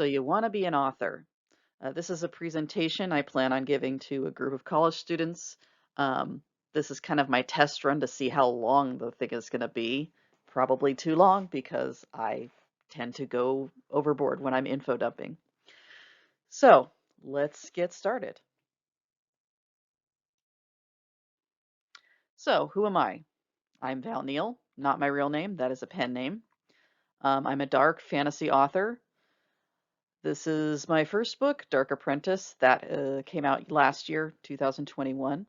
So you want to be an author. This is a presentation I plan on giving to a group of college students. Um, this is kind of my test run to see how long the thing is going to be. Probably too long because I tend to go overboard when I'm info dumping. So let's get started. So who am I? I'm Val Neal, not my real name. That is a pen name. I'm a dark fantasy author. This is my first book, Dark Apprentice, that came out last year, 2021.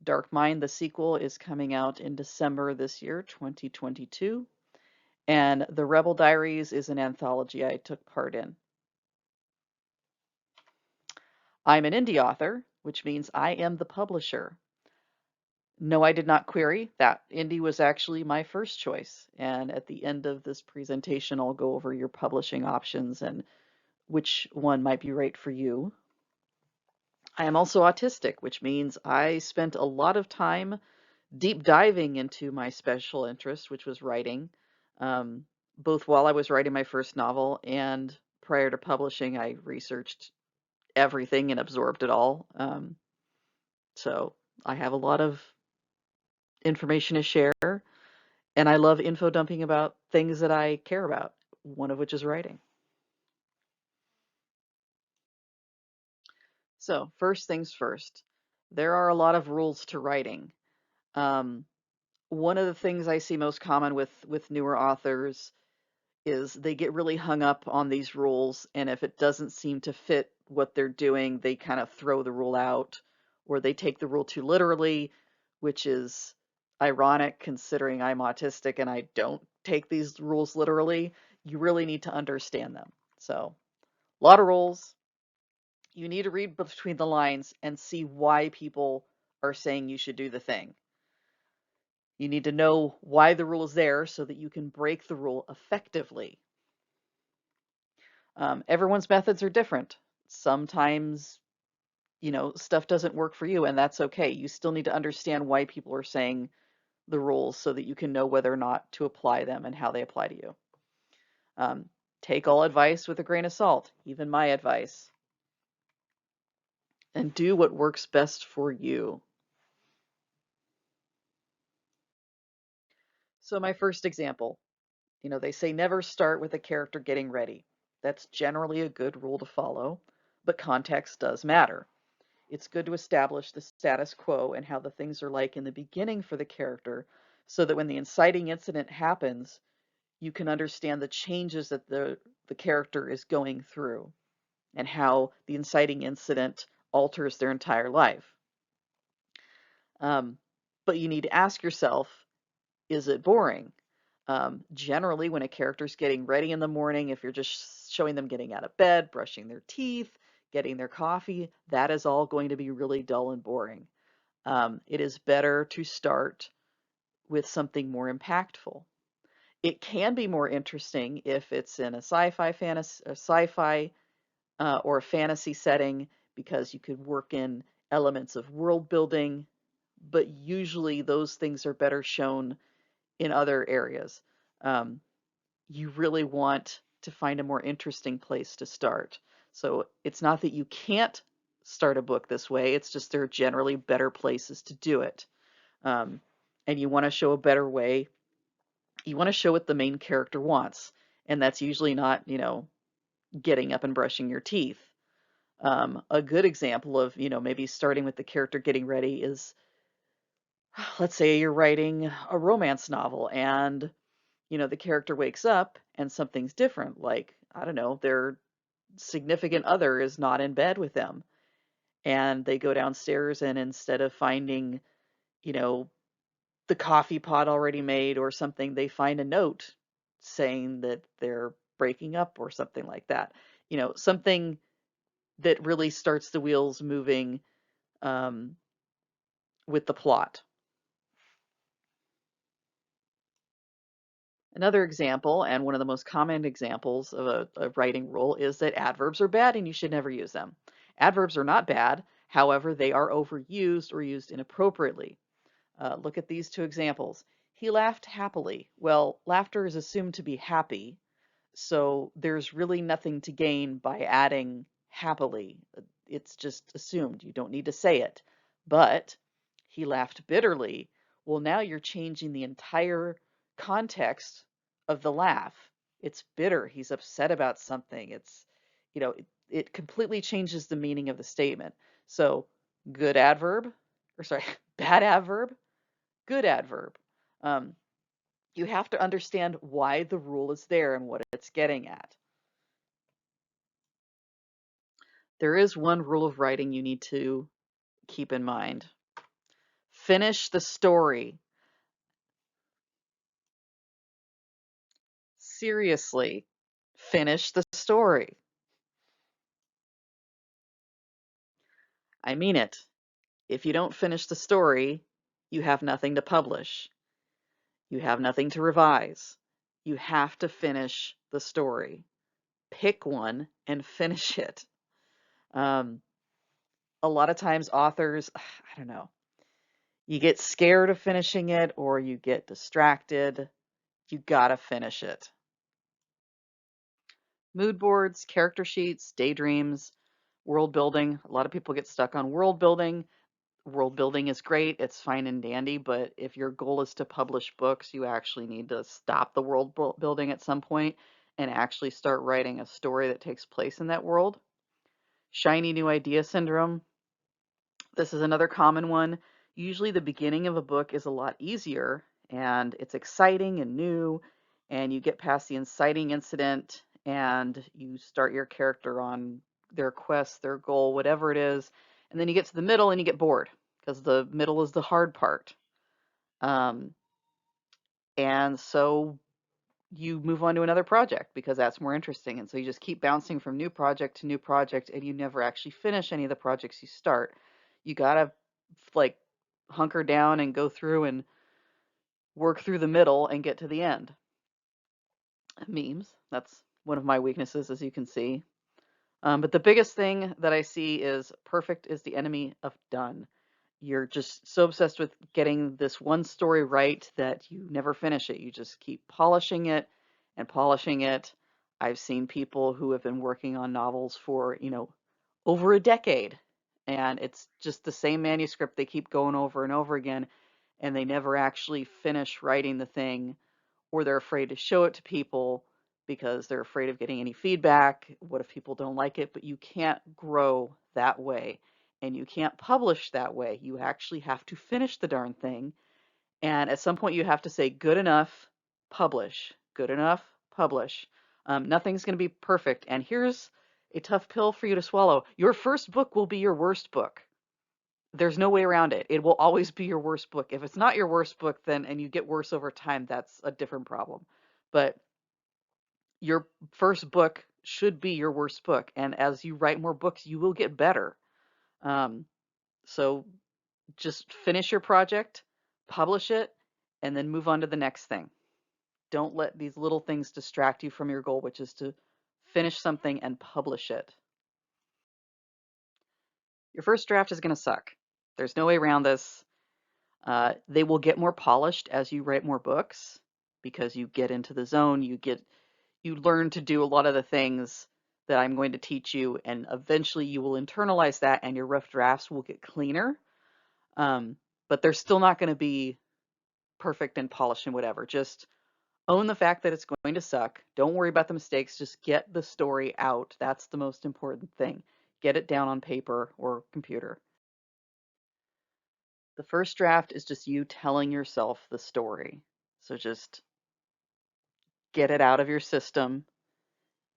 Dark Mind, the sequel, is coming out in December this year, 2022. And The Rebel Diaries is an anthology I took part in. I'm an indie author, which means I am the publisher. No, I did not query. That indie was actually my first choice. And at the end of this presentation, I'll go over your publishing options and which one might be right for you. I am also autistic, which means I spent a lot of time deep diving into my special interest, which was writing, um, both while I was writing my first novel and prior to publishing. I researched everything and absorbed it all. So I have a lot of information to share, and I love info dumping about things that I care about, one of which is writing. So, first things first, there are a lot of rules to writing. Um, One of the things I see most common with newer authors is they get really hung up on these rules, and if it doesn't seem to fit what they're doing, they kind of throw the rule out, or they take the rule too literally, which is ironic considering I'm autistic and I don't take these rules literally. You really need to understand them. So, a lot of rules. You need to read between the lines and see why people are saying you should do the thing. You need to know why the rule is there so that you can break the rule effectively. Everyone's methods are different. Sometimes, stuff doesn't work for you, and that's okay. You still need to understand why people are saying the rules so that you can know whether or not to apply them and how they apply to you. Um, Take all advice with a grain of salt, even my advice, and do what works best for you. So, my first example, they say never start with a character getting ready. That's generally a good rule to follow, but context does matter. It's good to establish the status quo and how the things are like in the beginning for the character so that when the inciting incident happens, you can understand the changes that the character is going through and how the inciting incident alters their entire life. Um, but you need to ask yourself, is it boring? Generally, when a character's getting ready in the morning, if you're just showing them getting out of bed, brushing their teeth, getting their coffee, that is all going to be really dull and boring. It is better to start with something more impactful. It can be more interesting if it's in a sci-fi or a fantasy setting because you could work in elements of world building, but usually those things are better shown in other areas. Um, you really want to find a more interesting place to start. So it's not that you can't start a book this way, it's just there are generally better places to do it. Um, and you want to show a better way. You want to show what the main character wants. And that's usually not, getting up and brushing your teeth. A good example of, maybe starting with the character getting ready is, let's say you're writing a romance novel and the character wakes up and something's different. Like, I don't know, their significant other is not in bed with them. And they go downstairs and instead of finding, you know, the coffee pot already made or something, they find a note saying that they're breaking up or something like that. Something that really starts the wheels moving um, with the plot. Another example, and one of the most common examples of a writing rule, is that adverbs are bad and you should never use them. Adverbs are not bad, however, they are overused or used inappropriately. Look at these two examples. He laughed happily. Well, laughter is assumed to be happy, So there's really nothing to gain by adding happily. It's just assumed. You don't need to say it. But he laughed bitterly. Well, now you're changing the entire context of the laugh. It's bitter. He's upset about something. It completely changes the meaning of the statement. So, good adverb, or sorry, bad adverb, good adverb. Um, you have to understand why the rule is there and what it's getting at. There is one rule of writing you need to keep in mind. Finish the story. Seriously, finish the story. I mean it. If you don't finish the story, you have nothing to publish. You have nothing to revise. You have to finish the story. Pick one and finish it. Um, a lot of times authors, I don't know, you get scared of finishing it or you get distracted. You gotta finish it. Mood boards, character sheets, daydreams, world building. A lot of people get stuck on world building. World building is great, it's fine and dandy, but if your goal is to publish books, you actually need to stop the world building at some point and actually start writing a story that takes place in that world. Shiny new idea syndrome. This is another common one. Usually the beginning of a book is a lot easier and it's exciting and new, and you get past the inciting incident and you start your character on their quest, their goal, whatever it is, and then you get to the middle and you get bored because the middle is the hard part. Um, and so you move on to another project because that's more interesting. And so you just keep bouncing from new project to new project and you never actually finish any of the projects you start. You gotta like hunker down and go through and work through the middle and get to the end. Memes, that's one of my weaknesses, as you can see. But the biggest thing that I see is perfect is the enemy of done. You're just so obsessed with getting this one story right that you never finish it. You just keep polishing it and polishing it. I've seen people who have been working on novels for, over a decade, and it's just the same manuscript they keep going over and over again, and they never actually finish writing the thing, or they're afraid to show it to people because they're afraid of getting any feedback. What if people don't like it? But you can't grow that way and you can't publish that way. You actually have to finish the darn thing. And at some point, you have to say, good enough, publish. Good enough, publish. Nothing's going to be perfect. And here's a tough pill for you to swallow. Your first book will be your worst book. There's no way around it. It will always be your worst book. If it's not your worst book, then and you get worse over time, that's a different problem. But your first book should be your worst book, and as you write more books, you will get better. Um, so just finish your project, publish it, and then move on to the next thing. Don't let these little things distract you from your goal, which is to finish something and publish it. Your first draft is going to suck. There's no way around this. They will get more polished as you write more books because you get into the zone, you learn to do a lot of the things that I'm going to teach you, and eventually you will internalize that and your rough drafts will get cleaner. Um, but they're still not going to be perfect and polished and whatever. Just own the fact that it's going to suck. Don't worry about the mistakes. Just get the story out. That's the most important thing. Get it down on paper or computer. The first draft is just you telling yourself the story. So just get it out of your system,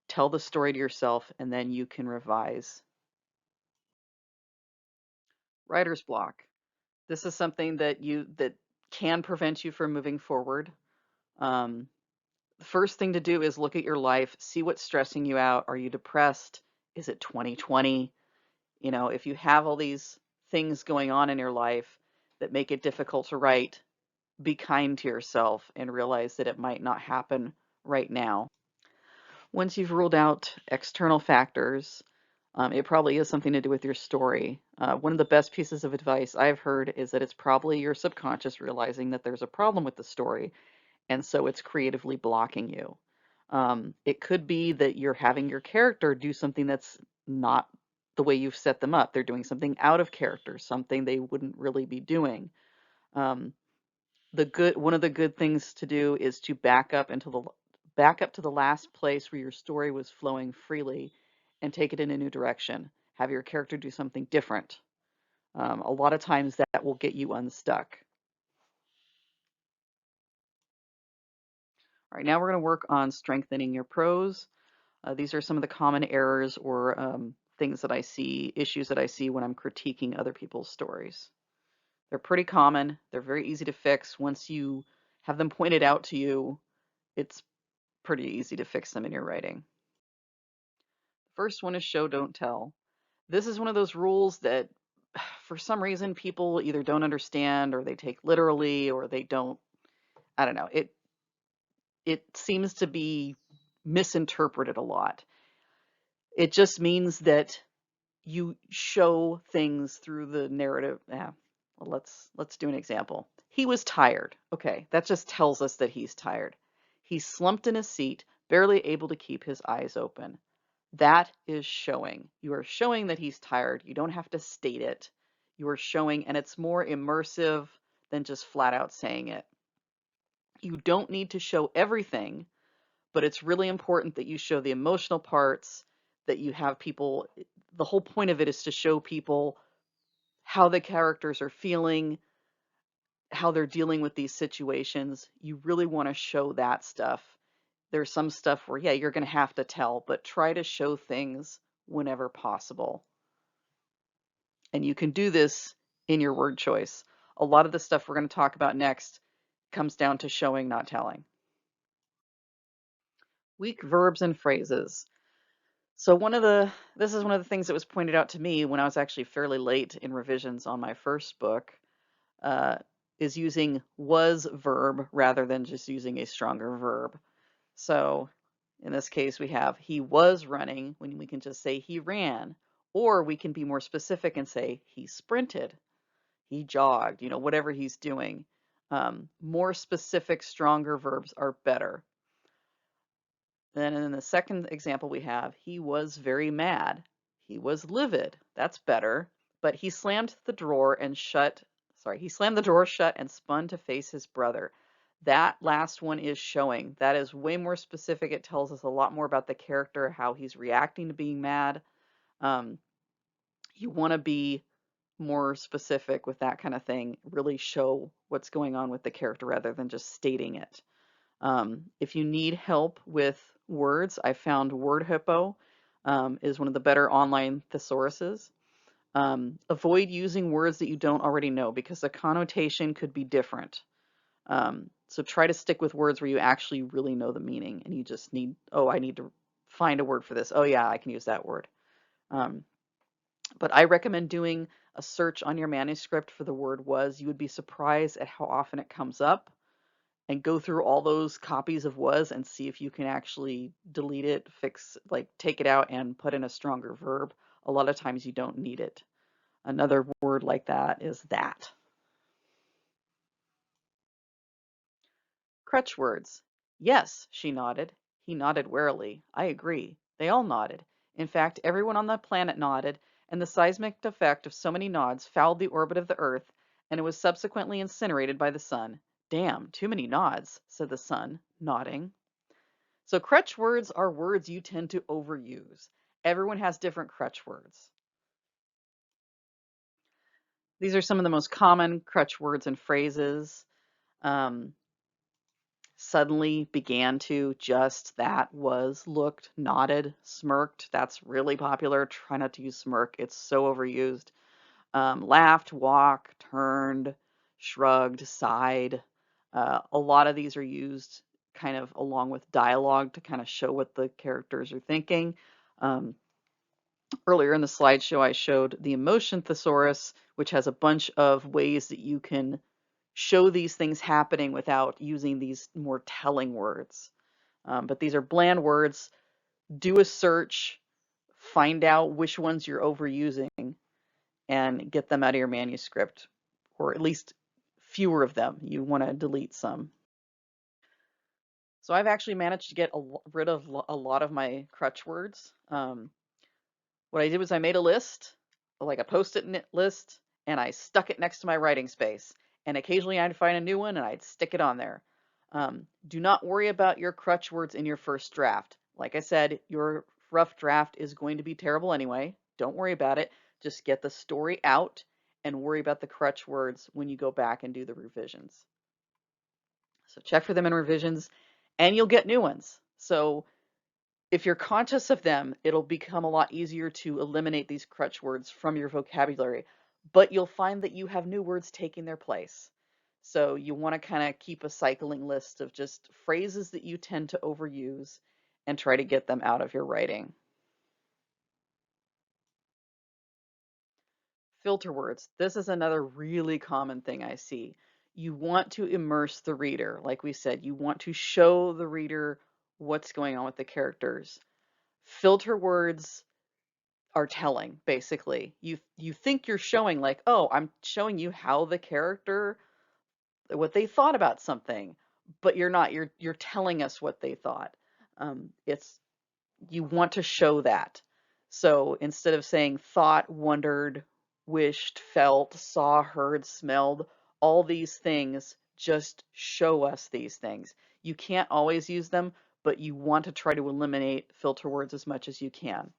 tell the story to yourself, and then you can revise. Writer's block. This is something that can prevent you from moving forward. Um, the first thing to do is look at your life, see what's stressing you out. Are you depressed? Is it 2020? If you have all these things going on in your life that make it difficult to write, be kind to yourself and realize that it might not happen right now. Once you've ruled out external factors, it probably is something to do with your story. One of the best pieces of advice I've heard is that it's probably your subconscious realizing that there's a problem with the story, and so it's creatively blocking you. It could be that you're having your character do something that's not the way you've set them up. They're doing something out of character, something they wouldn't really be doing. Um, one of the good things to do is to back up to the last place where your story was flowing freely and take it in a new direction. Have your character do something different. A lot of times that will get you unstuck. All right, now we're going to work on strengthening your prose. These are some of the common errors or things that I see, issues that I see when I'm critiquing other people's stories. They're pretty common. They're very easy to fix. Once you have them pointed out to you, it's pretty easy to fix them in your writing. First one is show, don't tell. This is one of those rules that for some reason people either don't understand or they take literally or they don't, I don't know. It seems to be misinterpreted a lot. It just means that you show things through the narrative. Yeah, well, let's do an example. He was tired. Okay, that just tells us that he's tired. He's slumped in his seat, barely able to keep his eyes open. That is showing. You are showing that he's tired. You don't have to state it. You are showing, and it's more immersive than just flat out saying it. You don't need to show everything, but it's really important that you show the emotional parts, that you have people, the whole point of it is to show people how the characters are feeling, how they're dealing with these situations. You really want to show that stuff. There's some stuff where, yeah, you're going to have to tell, but try to show things whenever possible. And you can do this in your word choice. A lot of the stuff we're going to talk about next comes down to showing, not telling. Weak verbs and phrases. So this is one of the things that was pointed out to me when I was actually fairly late in revisions on my first book, uh, is using was verb rather than just using a stronger verb. So in this case, we have he was running when we can just say he ran, or we can be more specific and say he sprinted, he jogged, whatever he's doing. More specific, stronger verbs are better. Then in the second example we have, he was very mad. He was livid. That's better. But he slammed the drawer he slammed the drawer shut and spun to face his brother. That last one is showing. That is way more specific. It tells us a lot more about the character, how he's reacting to being mad. Um, you want to be more specific with that kind of thing. Really show what's going on with the character rather than just stating it. If you need help with words, I found Word Hippo is one of the better online thesauruses. Avoid using words that you don't already know because the connotation could be different. So try to stick with words where you actually really know the meaning and you just need, oh, I need to find a word for this. Oh yeah, I can use that word. Um, but I recommend doing a search on your manuscript for the word was. You would be surprised at how often it comes up, and go through all those copies of was and see if you can actually delete it, take it out and put in a stronger verb. A lot of times you don't need it. Another word like that is that. Crutch words. Yes, she nodded. He nodded warily. I agree. They all nodded. In fact, everyone on the planet nodded, and the seismic effect of so many nods fouled the orbit of the Earth, and it was subsequently incinerated by the sun. Damn, too many nods, said the sun, nodding. So crutch words are words you tend to overuse. Everyone has different crutch words. These are some of the most common crutch words and phrases. Um, Suddenly, began to, just, that, was, looked, nodded, smirked. That's really popular. Try not to use smirk. It's so overused. Laughed, walked, turned, shrugged, sighed. A lot of these are used kind of along with dialogue to kind of show what the characters are thinking. Um, Earlier in the slideshow, I showed the emotion thesaurus, which has a bunch of ways that you can show these things happening without using these more telling words. But these are bland words. Do a search, find out which ones you're overusing, and get them out of your manuscript, or at least fewer of them. You want to delete some. So I've actually managed to get rid of a lot of my crutch words. What I did was I made a list, like a post-it list, and I stuck it next to my writing space. And occasionally I'd find a new one and I'd stick it on there. Do not worry about your crutch words in your first draft. Like I said, your rough draft is going to be terrible anyway. Don't worry about it. Just get the story out and worry about the crutch words when you go back and do the revisions. So check for them in revisions and you'll get new ones. So if you're conscious of them, it'll become a lot easier to eliminate these crutch words from your vocabulary, but you'll find that you have new words taking their place. So you want to kind of keep a cycling list of just phrases that you tend to overuse and try to get them out of your writing. Filter words. This is another really common thing I see. You want to immerse the reader. Like we said, you want to show the reader what's going on with the characters. Filter words are telling, basically. You think you're showing like, oh, I'm showing you how the character, what they thought about something, but you're not. You're telling us what they thought. It's You want to show that. So instead of saying thought, wondered, wished, felt, saw, heard, smelled, all these things, just show us these things. You can't always use them, but you want to try to eliminate filter words as much as you can.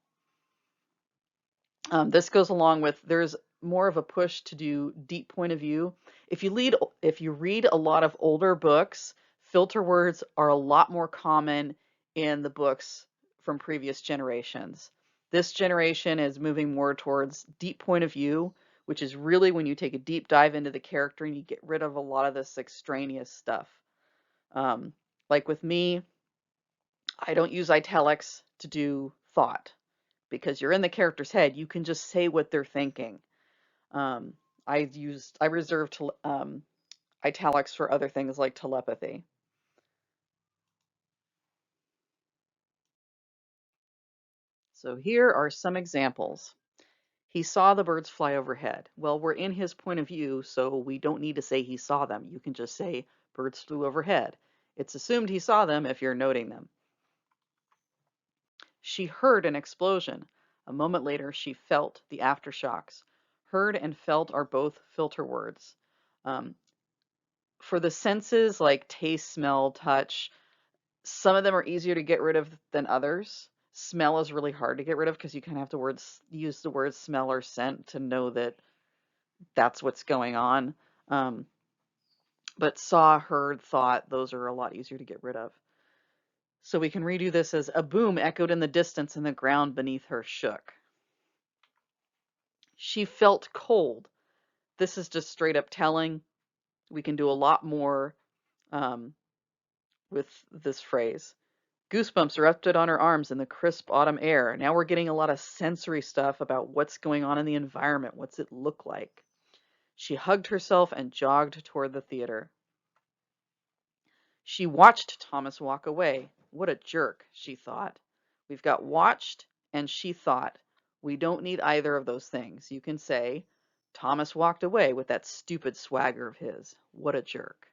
This goes along with there's more of a push to do deep point of view. If you read a lot of older books, filter words are a lot more common in the books from previous generations. This generation is moving more towards deep point of view, which is really when you take a deep dive into the character and you get rid of a lot of this extraneous stuff. Um, like with me, I don't use italics to do thought because you're in the character's head. You can just say what they're thinking. Um, I reserve italics for other things like telepathy. So here are some examples. He saw the birds fly overhead. Well, we're in his point of view, so we don't need to say he saw them. You can just say birds flew overhead. It's assumed he saw them if you're noting them. She heard an explosion. A moment later, she felt the aftershocks. Heard and felt are both filter words. Um, for the senses like taste, smell, touch, some of them are easier to get rid of than others. Smell is really hard to get rid of because you kind of have to use the words smell or scent to know that that's what's going on. Um, but saw, heard, thought, those are a lot easier to get rid of. So we can redo this as a boom echoed in the distance and the ground beneath her shook. She felt cold. This is just straight up telling. We can do a lot more um, with this phrase. Goosebumps erupted on her arms in the crisp autumn air. Now we're getting a lot of sensory stuff about what's going on in the environment. What's it look like? She hugged herself and jogged toward the theater. She watched Thomas walk away. What a jerk, she thought. We've got watched and she thought. We don't need either of those things. You can say, Thomas walked away with that stupid swagger of his. What a jerk.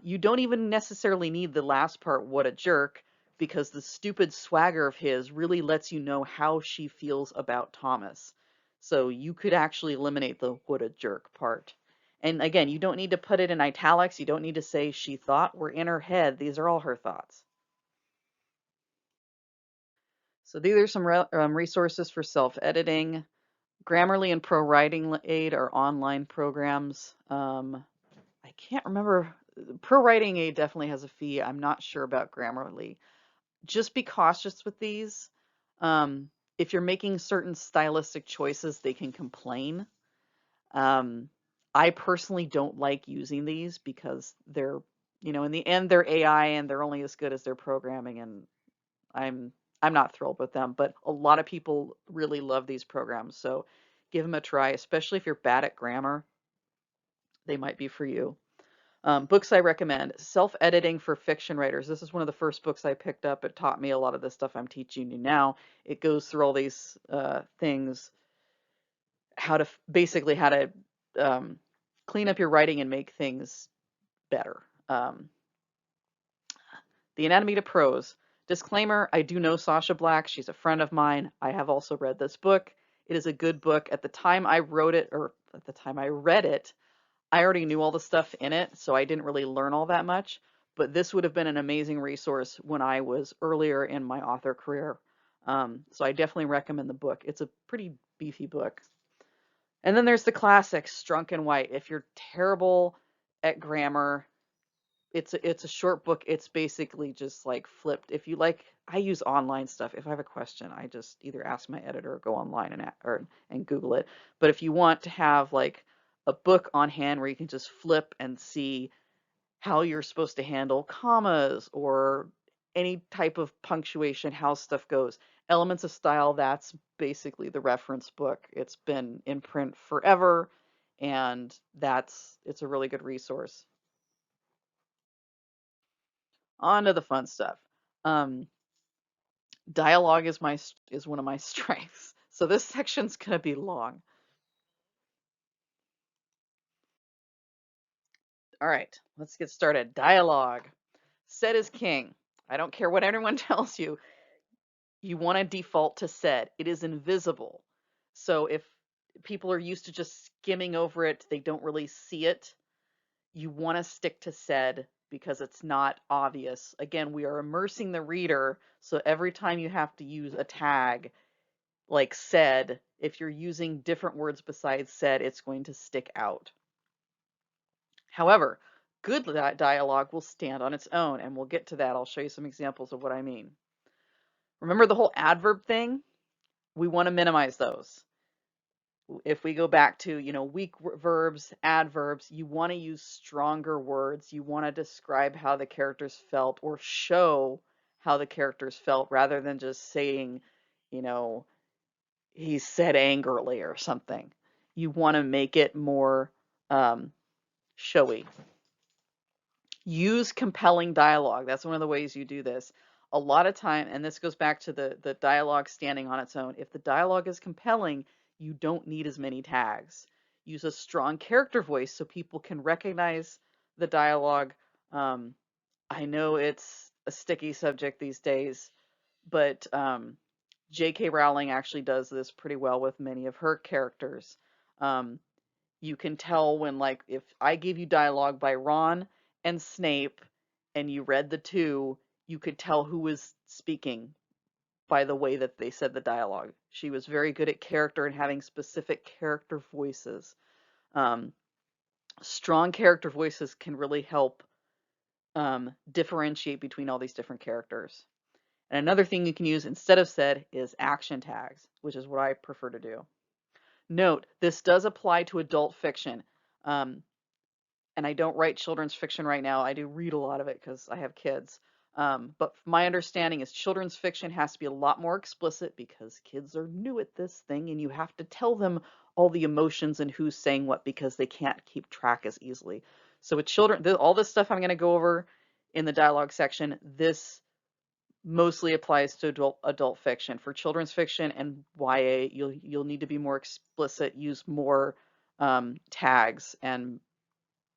You don't even necessarily need the last part, what a jerk, because the stupid swagger of his really lets you know how she feels about Thomas. So you could actually eliminate the what a jerk part. And again, you don't need to put it in italics. You don't need to say she thought. We're in her head. These are all her thoughts. So these are some resources for self-editing. Grammarly and Pro Writing Aid are online programs. I can't remember. Pro Writing Aid definitely has a fee. I'm not sure about Grammarly. Just be cautious with these. Um, if you're making certain stylistic choices, they can complain. Um, I personally don't like using these because they're, in the end, they're AI and they're only as good as their programming, and I'm I'm not thrilled with them. But a lot of people really love these programs, so give them a try, especially if you're bad at grammar. They might be for you. Books I recommend. Self-editing for fiction writers. This is one of the first books I picked up. It taught me a lot of the stuff I'm teaching you now. It goes through all these things, basically how to um, clean up your writing and make things better. The Anatomy to Prose. Disclaimer, I do know Sasha Black. She's a friend of mine. I have also read this book. It is a good book. At the time I wrote it, or at the time I read it, I already knew all the stuff in it, so I didn't really learn all that much. But this would have been an amazing resource when I was earlier in my author career. So I definitely recommend the book. It's a pretty beefy book. And then there's the classics, Strunk and White. If you're terrible at grammar, it's a short book. It's basically just like flipped. If you like, I use online stuff. If I have a question, I just either ask my editor or go online and Google it. But if you want to have like a book on hand where you can just flip and see how you're supposed to handle commas or any type of punctuation, how stuff goes. Elements of Style, that's basically the reference book. It's been in print forever, and it's a really good resource. On to the fun stuff. Um, Dialogue is one of my strengths. So this section's gonna be long. All right, let's get started. Dialogue. Said is king. I don't care what anyone tells you. You want to default to said. It is invisible. So if people are used to just skimming over it, they don't really see it. You want to stick to said because it's not obvious. Again, we are immersing the reader, so every time you have to use a tag like said, if you're using different words besides said, it's going to stick out. However, good dialogue will stand on its own, and we'll get to that. I'll show you some examples of what I mean. Remember the whole adverb thing? We want to minimize those. If we go back to, weak verbs, adverbs, you want to use stronger words. You want to describe how the characters felt or show how the characters felt rather than just saying, you know, he said angrily or something. You want to make it more showy. Use compelling dialogue. That's one of the ways you do this. A lot of time, and this goes back to the dialogue standing on its own. If the dialogue is compelling, you don't need as many tags. Use a strong character voice so people can recognize the dialogue. Um, I know it's a sticky subject these days, but J.K. Rowling actually does this pretty well with many of her characters. Um, you can tell when, like, if I gave you dialogue by Ron and Snape and you read the two, you could tell who was speaking by the way that they said the dialogue. She was very good at character and having specific character voices. Um, Strong character voices can really help differentiate between all these different characters. And another thing you can use instead of said is action tags, which is what I prefer to do. Note, this does apply to adult fiction. Um, and I don't write children's fiction right now. I do read a lot of it because I have kids. But my understanding is children's fiction has to be a lot more explicit because kids are new at this thing and you have to tell them all the emotions and who's saying what because they can't keep track as easily. So with children, all this stuff I'm going to go over in the dialogue section, this mostly applies to adult fiction. For children's fiction and YA, you'll need to be more explicit, use more tags and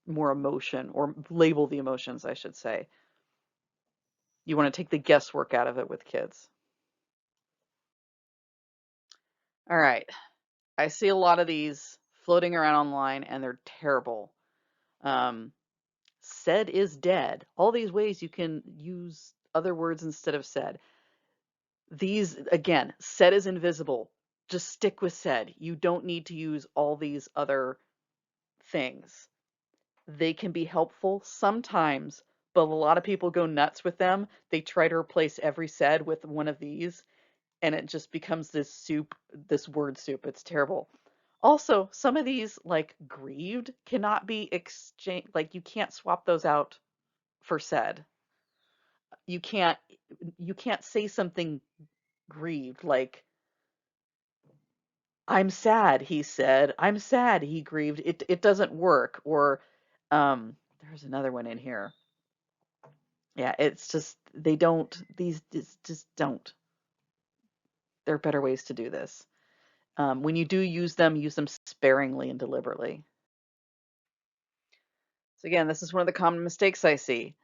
more emotion, or label the emotions, I should say. You want to take the guesswork out of it with kids. All right. I see a lot of these floating around online and they're terrible. Um, Said is dead. All these ways you can use other words instead of said. These, again, said is invisible. Just stick with said. You don't need to use all these other things. They can be helpful sometimes, but a lot of people go nuts with them. They try to replace every said with one of these, and it just becomes this soup, this word soup. It's terrible. Also, some of these, like grieved, cannot be exchanged. Like you can't swap those out for said. You can't you can't say something grieved like I'm sad, he said. I'm sad, he grieved. It doesn't work. Or there's another one in here. Yeah, it's just they don't these just don't. There are better ways to do this. When you do use them sparingly and deliberately. So again, this is one of the common mistakes I see.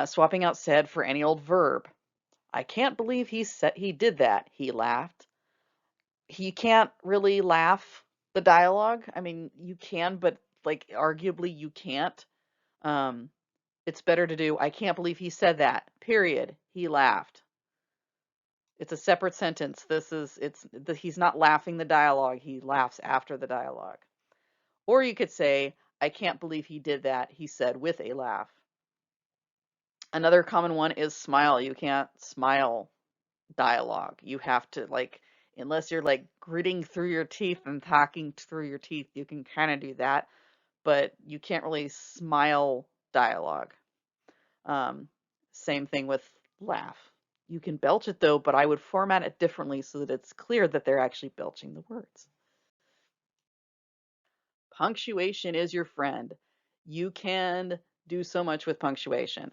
Swapping out said for any old verb. I can't believe he did that. He laughed. He can't really laugh the dialogue. I mean, you can, but like arguably you can't. Um, it's better to do, I can't believe he said that. Period. He laughed. It's a separate sentence. He's not laughing the dialogue. He laughs after the dialogue. Or you could say, I can't believe he did that. He said with a laugh. Another common one is smile. You can't smile dialogue. You have to like, unless you're like gritting through your teeth and talking through your teeth, you can kind of do that, but you can't really smile dialogue. Um, Same thing with laugh. You can belch it though, but I would format it differently so that it's clear that they're actually belching the words. Punctuation is your friend. You can do so much with punctuation.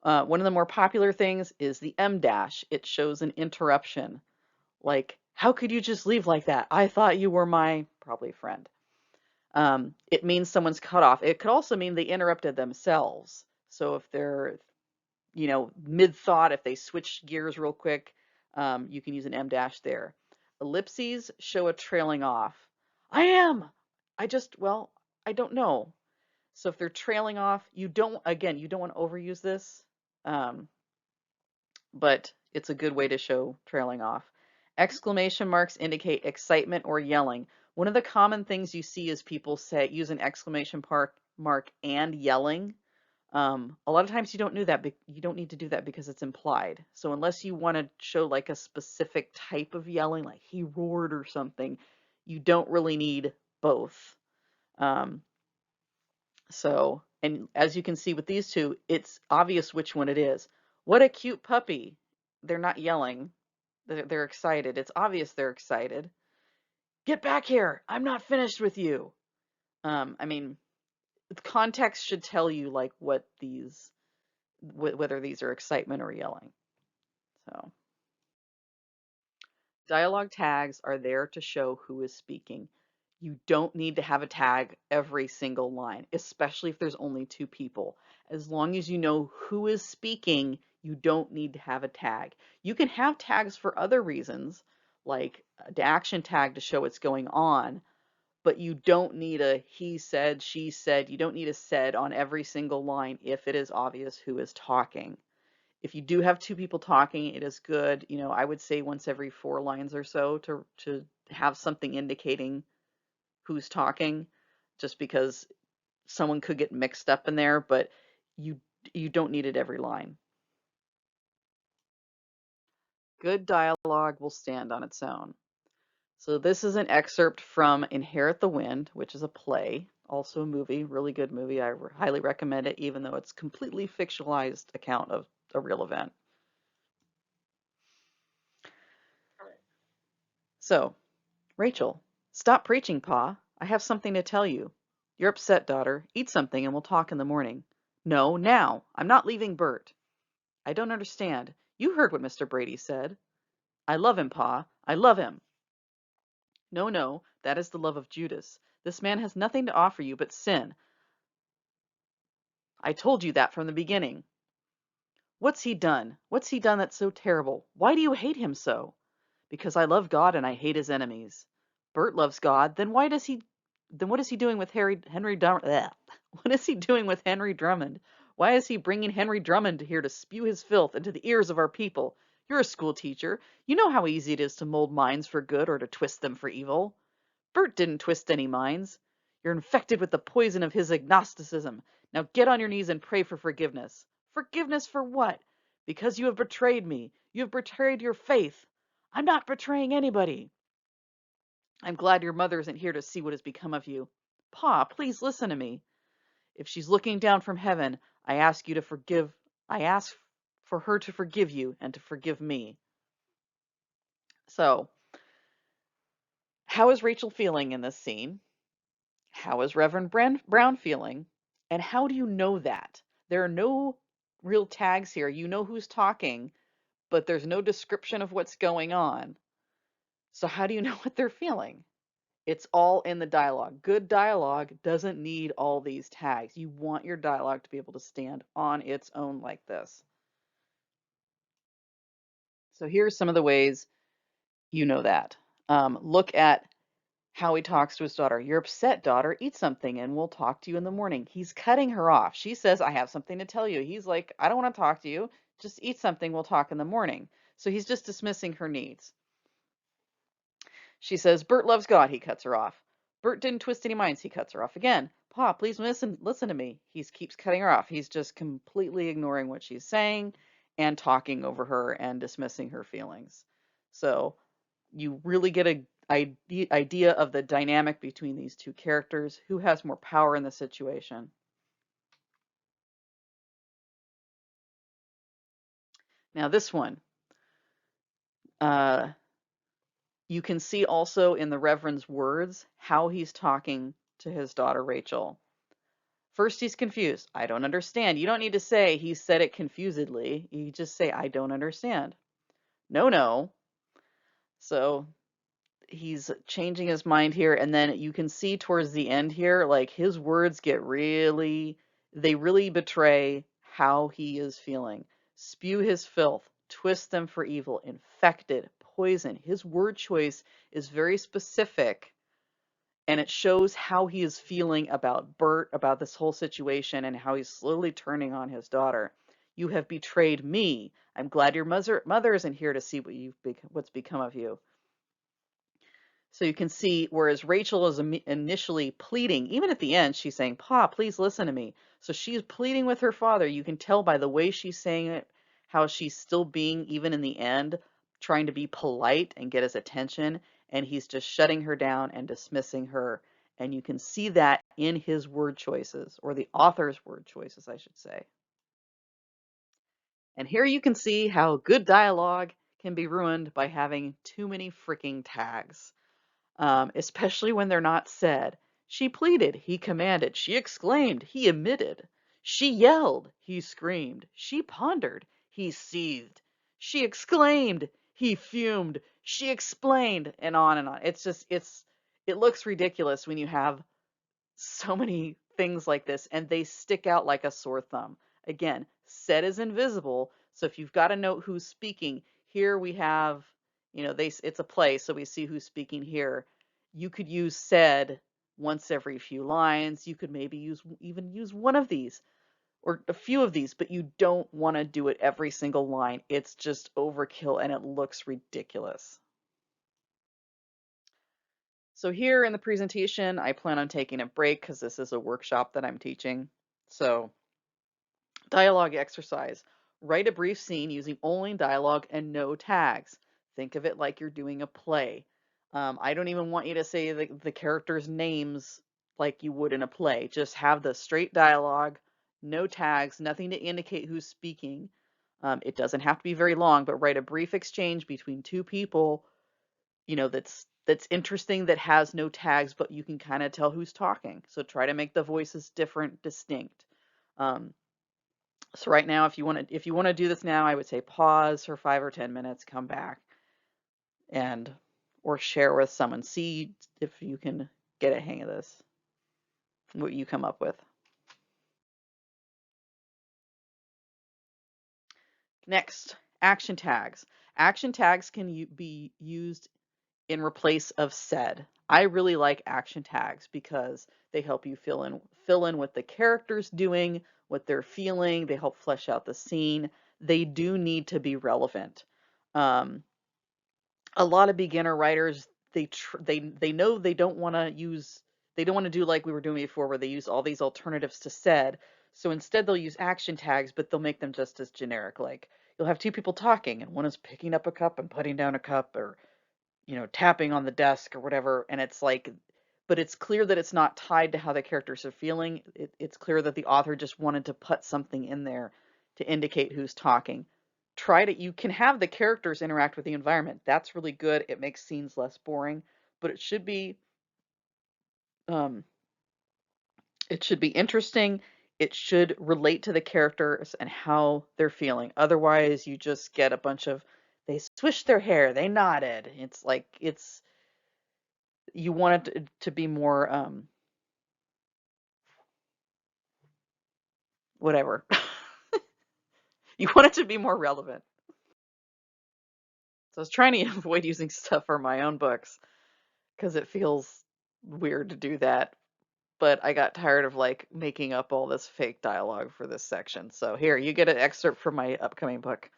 One of the more popular things is the em dash. It shows an interruption. Like, how could you just leave like that? I thought you were my probably friend. It means someone's cut off. It could also mean they interrupted themselves. So if they're, mid thought, if they switch gears real quick, you can use an em dash there. Ellipses show a trailing off. I am. Well, I don't know. So if they're trailing off, again, you don't want to overuse this. Um, but it's a good way to show trailing off. Exclamation marks indicate excitement or yelling. One of the common things you see is people use an exclamation mark and yelling. A lot of times you don't know that, you don't need to do that because it's implied. So unless you want to show like a specific type of yelling, like he roared or something, you don't really need both. Um, and as you can see with these two, it's obvious which one it is. What a cute puppy. They're not yelling. They're excited. It's obvious they're excited. Get back here. I'm not finished with you. I mean, the context should tell you like whether these are excitement or yelling. So dialogue tags are there to show who is speaking. You don't need to have a tag every single line, especially if there's only two people. As long as you know who is speaking, you don't need to have a tag. You can have tags for other reasons, like the action tag to show what's going on, but you don't need a he said, she said. You don't need a said on every single line if it is obvious who is talking. If you do have two people talking, it is good. I would say once every 4 lines or so to have something indicating who's talking, just because someone could get mixed up in there, but you you don't need it every line. Good dialogue will stand on its own. So this is an excerpt from Inherit the Wind, which is a play, also a movie, really good movie. I highly recommend it, even though it's completely fictionalized account of a real event. So, Rachel, stop preaching, Pa. I have something to tell you. You're upset, daughter. Eat something and we'll talk in the morning. No, now. I'm not leaving Bert. I don't understand. You heard what Mr. Brady said. I love him, Pa. I love him. No, no, that is the love of Judas. This man has nothing to offer you but sin. I told you that from the beginning. What's he done? What's he done that's so terrible? Why do you hate him so? Because I love God and I hate his enemies. Bert loves God, then what is he doing with Henry Drummond? What is he doing with Henry Drummond? Why is he bringing Henry Drummond here to spew his filth into the ears of our people? You're a school teacher. You know how easy it is to mold minds for good or to twist them for evil. Bert didn't twist any minds. You're infected with the poison of his agnosticism. Now get on your knees and pray for forgiveness. Forgiveness for what? Because you have betrayed me. You have betrayed your faith. I'm not betraying anybody. I'm glad your mother isn't here to see what has become of you. Pa, please listen to me. If she's looking down from heaven, I ask for her to forgive you and to forgive me. So, how is Rachel feeling in this scene? How is Reverend Brown feeling? And how do you know that? There are no real tags here. You know who's talking, but there's no description of what's going on. So how do you know what they're feeling? It's all in the dialogue. Good dialogue doesn't need all these tags. You want your dialogue to be able to stand on its own like this. So here's some of the ways you know that. Look at how he talks to his daughter. You're upset, daughter. Eat something and we'll talk to you in the morning. He's cutting her off. She says, I have something to tell you. He's like, I don't want to talk to you. Just eat something. We'll talk in the morning. So he's just dismissing her needs. She says, Bert loves God. He cuts her off. Bert didn't twist any minds. He cuts her off again. Pa, please listen to me. He keeps cutting her off. He's just completely ignoring what she's saying and talking over her and dismissing her feelings. So you really get a idea of the dynamic between these two characters, who has more power in the situation. Now this one, uh, you can see also in the Reverend's words how he's talking to his daughter Rachel. First, he's confused. I don't understand. You don't need to say he said it confusedly. You just say, I don't understand. No, no. So he's changing his mind here. And then you can see towards the end here, like his words get really, they really betray how he is feeling. Spew his filth, twist them for evil, infected, poison. His word choice is very specific, and it shows how he is feeling about Bert, about this whole situation, and how he's slowly turning on his daughter. You have betrayed me. I'm glad your mother isn't here to see what's become of you. So you can see, whereas Rachel is initially pleading, even at the end, she's saying, Pa, please listen to me. So she's pleading with her father. You can tell by the way she's saying it, how she's still being, even in the end, trying to be polite and get his attention. And he's just shutting her down and dismissing her. And you can see that in his word choices, or the author's word choices, I should say. And here you can see how good dialogue can be ruined by having too many freaking tags. Especially when they're not said. She pleaded, he commanded. She exclaimed, he admitted. She yelled, he screamed. She pondered, he seethed. She exclaimed, he fumed. She explained, and on and on. It looks ridiculous when you have so many things like this, and they stick out like a sore thumb. Again, said is invisible, so if you've got to note who's speaking, here we have, it's a play, so we see who's speaking here. You could use said once every few lines. You could maybe even use one of these or a few of these, but you don't want to do it every single line. It's just overkill and it looks ridiculous. So here in the presentation, I plan on taking a break because this is a workshop that I'm teaching. So dialogue exercise. Write a brief scene using only dialogue and no tags. Think of it like you're doing a play. I don't even want you to say the characters' names like you would in a play. Just have the straight dialogue, no tags, nothing to indicate who's speaking. It doesn't have to be very long, but write a brief exchange between two people, that's interesting, that has no tags, but you can kind of tell who's talking. So try to make the voices different, distinct. Um, so right now, if you want to do this now, I would say pause for 5 or 10 minutes, come back, and or share with someone. See if you can get a hang of this, what you come up with. Next, action tags. Action tags can be used in replace of said. I really like action tags because they help you fill in what the character's doing, what they're feeling. They help flesh out the scene. They do need to be relevant. Um, a lot of beginner writers, they know they don't want to do like we were doing before, where they use all these alternatives to said. So instead they'll use action tags, but they'll make them just as generic. Like you'll have two people talking and one is picking up a cup and putting down a cup, or tapping on the desk or whatever, and it's like, but it's clear that it's not tied to how the characters are feeling. It's clear that the author just wanted to put something in there to indicate who's talking. You can have the characters interact with the environment. That's really good. It makes scenes less boring, but um, it should be interesting. It should relate to the characters and how they're feeling. Otherwise, you just get a bunch of, they swished their hair, they nodded. It's like, You want it to be more, whatever. You want it to be more relevant. So I was trying to avoid using stuff for my own books because it feels weird to do that. But I got tired of like making up all this fake dialogue for this section. So here, you get an excerpt from my upcoming book.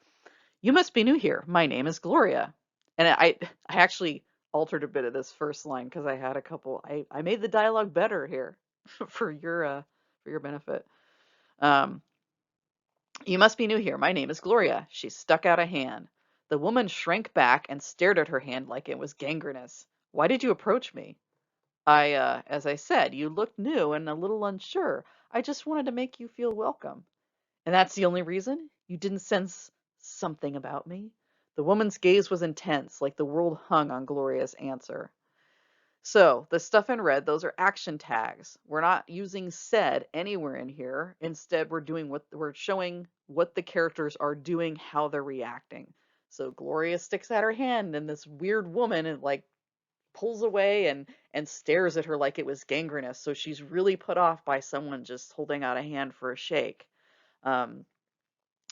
You must be new here. My name is Gloria. And I actually altered a bit of this first line because I had a couple. I made the dialogue better here for your benefit. Um, you must be new here. My name is Gloria. She stuck out a hand. The woman shrank back and stared at her hand like it was gangrenous. Why did you approach me? As I said, you looked new and a little unsure. I just wanted to make you feel welcome. And that's the only reason? You didn't sense something about me? The woman's gaze was intense, like the world hung on Gloria's answer. So, the stuff in red, those are action tags. We're not using said anywhere in here. Instead, we're showing what the characters are doing, how they're reacting. So Gloria sticks out her hand and this weird woman and like pulls away and stares at her like it was gangrenous. So she's really put off by someone just holding out a hand for a shake. Um,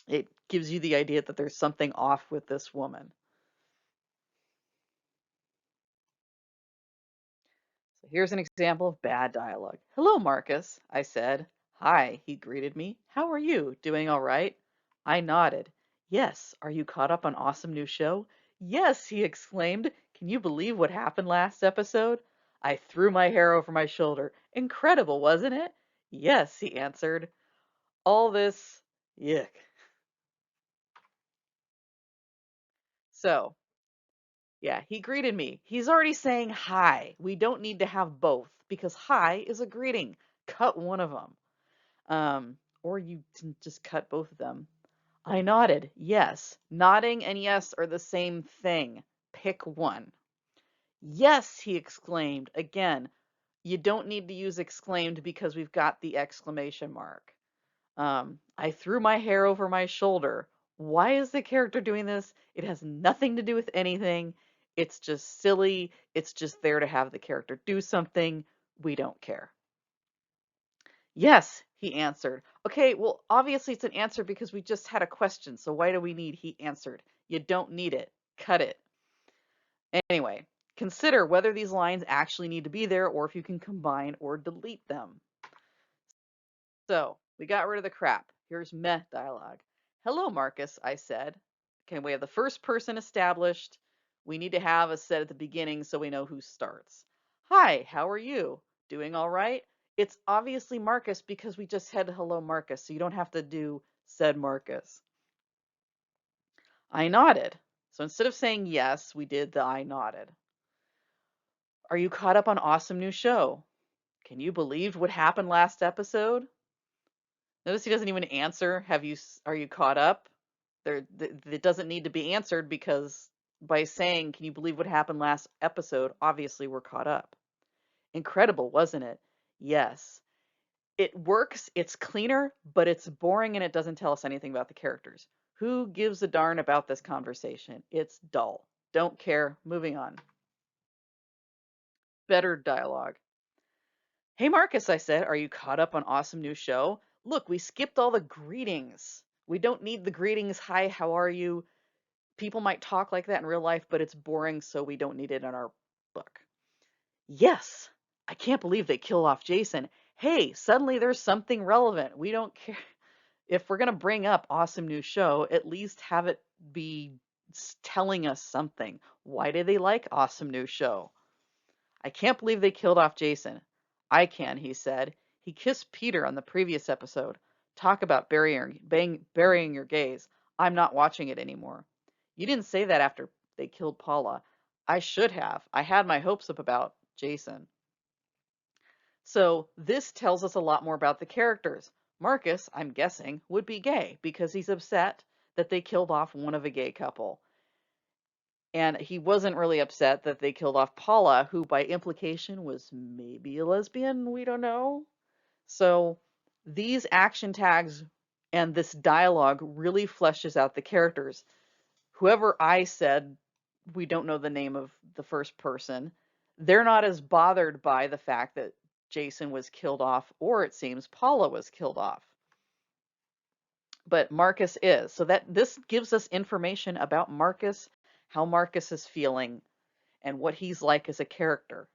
it gives you the idea that there's something off with this woman. So here's an example of bad dialogue. Hello, Marcus, I said. Hi, he greeted me. How are you? Doing all right? I nodded. Yes, are you caught up on awesome new show? Yes, he exclaimed. Can you believe what happened last episode? I threw my hair over my shoulder. Incredible, wasn't it? Yes, he answered. All this, yuck. So, yeah, he greeted me. He's already saying hi. We don't need to have both because hi is a greeting. Cut one of them. Or you can just cut both of them. I nodded. Yes. Nodding and yes are the same thing. Pick one. Yes, he exclaimed. Again, you don't need to use exclaimed because we've got the exclamation mark. I threw my hair over my shoulder. Why is the character doing this? It has nothing to do with anything. It's just silly. It's just there to have the character do something. We don't care. Yes, he answered. Okay, well, obviously it's an answer because we just had a question. So why do we need he answered? You don't need it. Cut it. Anyway, consider whether these lines actually need to be there or if you can combine or delete them. So we got rid of the crap. Here's meh dialogue. Hello, Marcus, I said. Okay, we have the first person established. We need to have a set at the beginning so we know who starts. Hi, how are you? Doing all right? It's obviously Marcus because we just said hello, Marcus, so you don't have to do said Marcus. I nodded. So instead of saying yes, we did the I nodded. Are you caught up on awesome new show? Can you believe what happened last episode? Notice he doesn't even answer, are you caught up? It doesn't need to be answered because by saying, can you believe what happened last episode? Obviously, we're caught up. Incredible, wasn't it? Yes. It works, it's cleaner, but it's boring and it doesn't tell us anything about the characters. Who gives a darn about this conversation? It's dull. Don't care. Moving on. Better dialogue. Hey, Marcus, I said, are you caught up on awesome new show? Look, we skipped all the greetings. We don't need the greetings. Hi, how are you? People might talk like that in real life, but it's boring, so we don't need it in our book. Yes, I can't believe they kill off Jason. Hey, suddenly there's something relevant. We don't care. If we're going to bring up awesome new show, at least have it be telling us something. Why do they like awesome new show? I can't believe they killed off Jason. I can, he said. He kissed Peter on the previous episode. Talk about burying your gaze. I'm not watching it anymore. You didn't say that after they killed Paula. I should have. I had my hopes up about Jason. So this tells us a lot more about the characters. Marcus, I'm guessing, would be gay because he's upset that they killed off one of a gay couple. And he wasn't really upset that they killed off Paula, who by implication was maybe a lesbian. We don't know. So these action tags and this dialogue really fleshes out the characters. Whoever I said, we don't know the name of the first person. They're not as bothered by the fact that Jason was killed off, or it seems Paula was killed off. But Marcus is. So that this gives us information about Marcus, how Marcus is feeling, and what he's like as a character.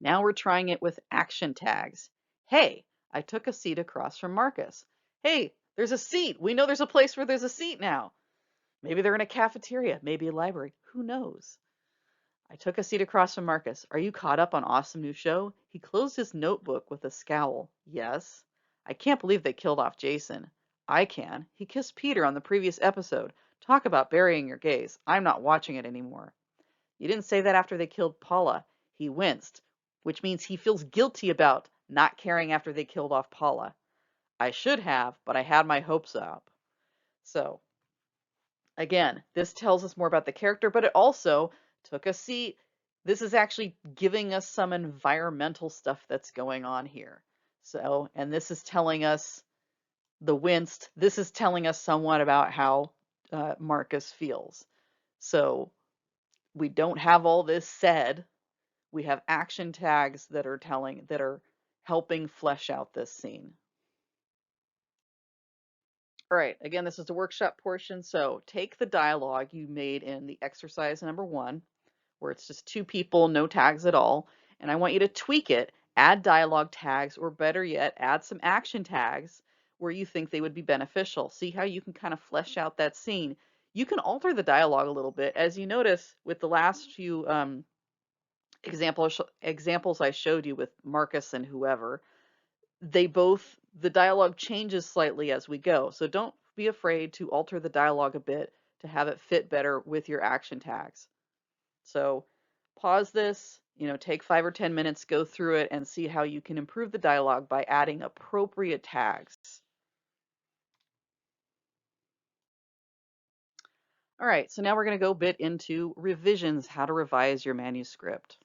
Now we're trying it with action tags. Hey, I took a seat across from Marcus. Hey, there's a seat. We know there's a place where there's a seat now. Maybe they're in a cafeteria, maybe a library. Who knows? I took a seat across from Marcus. Are you caught up on awesome new show? He closed his notebook with a scowl. Yes. I can't believe they killed off Jason. I can. He kissed Peter on the previous episode. Talk about burying your gaze. I'm not watching it anymore. You didn't say that after they killed Paula. He winced, which means he feels guilty about not caring after they killed off Paula. I should have, but I had my hopes up. So, again, this tells us more about the character, but it also took a seat. This is actually giving us some environmental stuff that's going on here. So, and this is telling us the winced. This is telling us somewhat about how Marcus feels. So we don't have all this said. We have action tags that are helping flesh out this scene. All right, again, this is the workshop portion. So take the dialogue you made in the exercise number 1, where it's just 2 people, no tags at all, and I want you to tweak it, add dialogue tags, or better yet, add some action tags where you think they would be beneficial. See how you can kind of flesh out that scene. You can alter the dialogue a little bit. As you notice with the last few examples I showed you with Marcus and whoever, the dialogue changes slightly as we go. So don't be afraid to alter the dialogue a bit to have it fit better with your action tags. So pause this, take 5 or 10 minutes, go through it, and see how you can improve the dialogue by adding appropriate tags. All right, so now we're going to go a bit into revisions, how to revise your manuscript.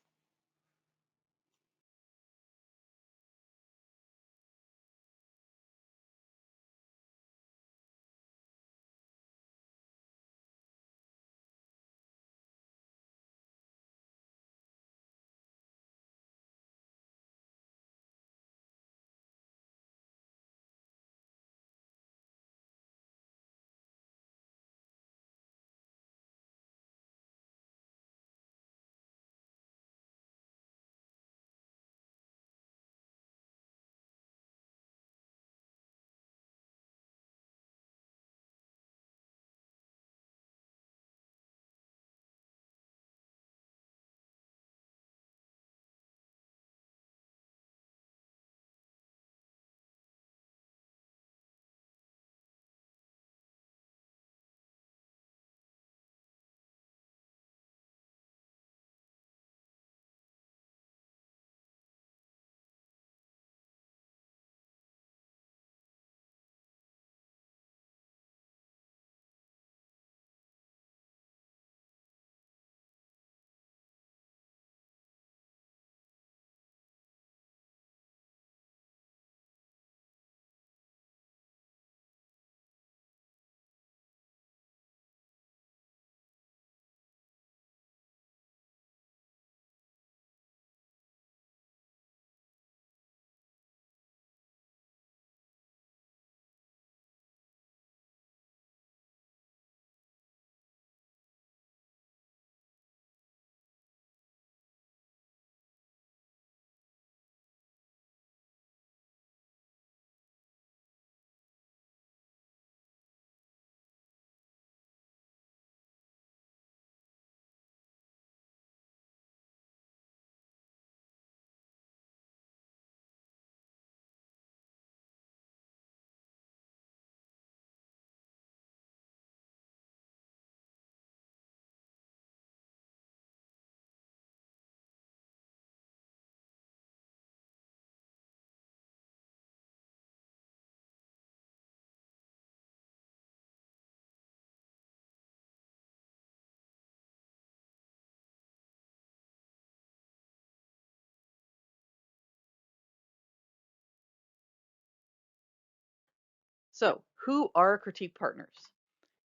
So, who are critique partners?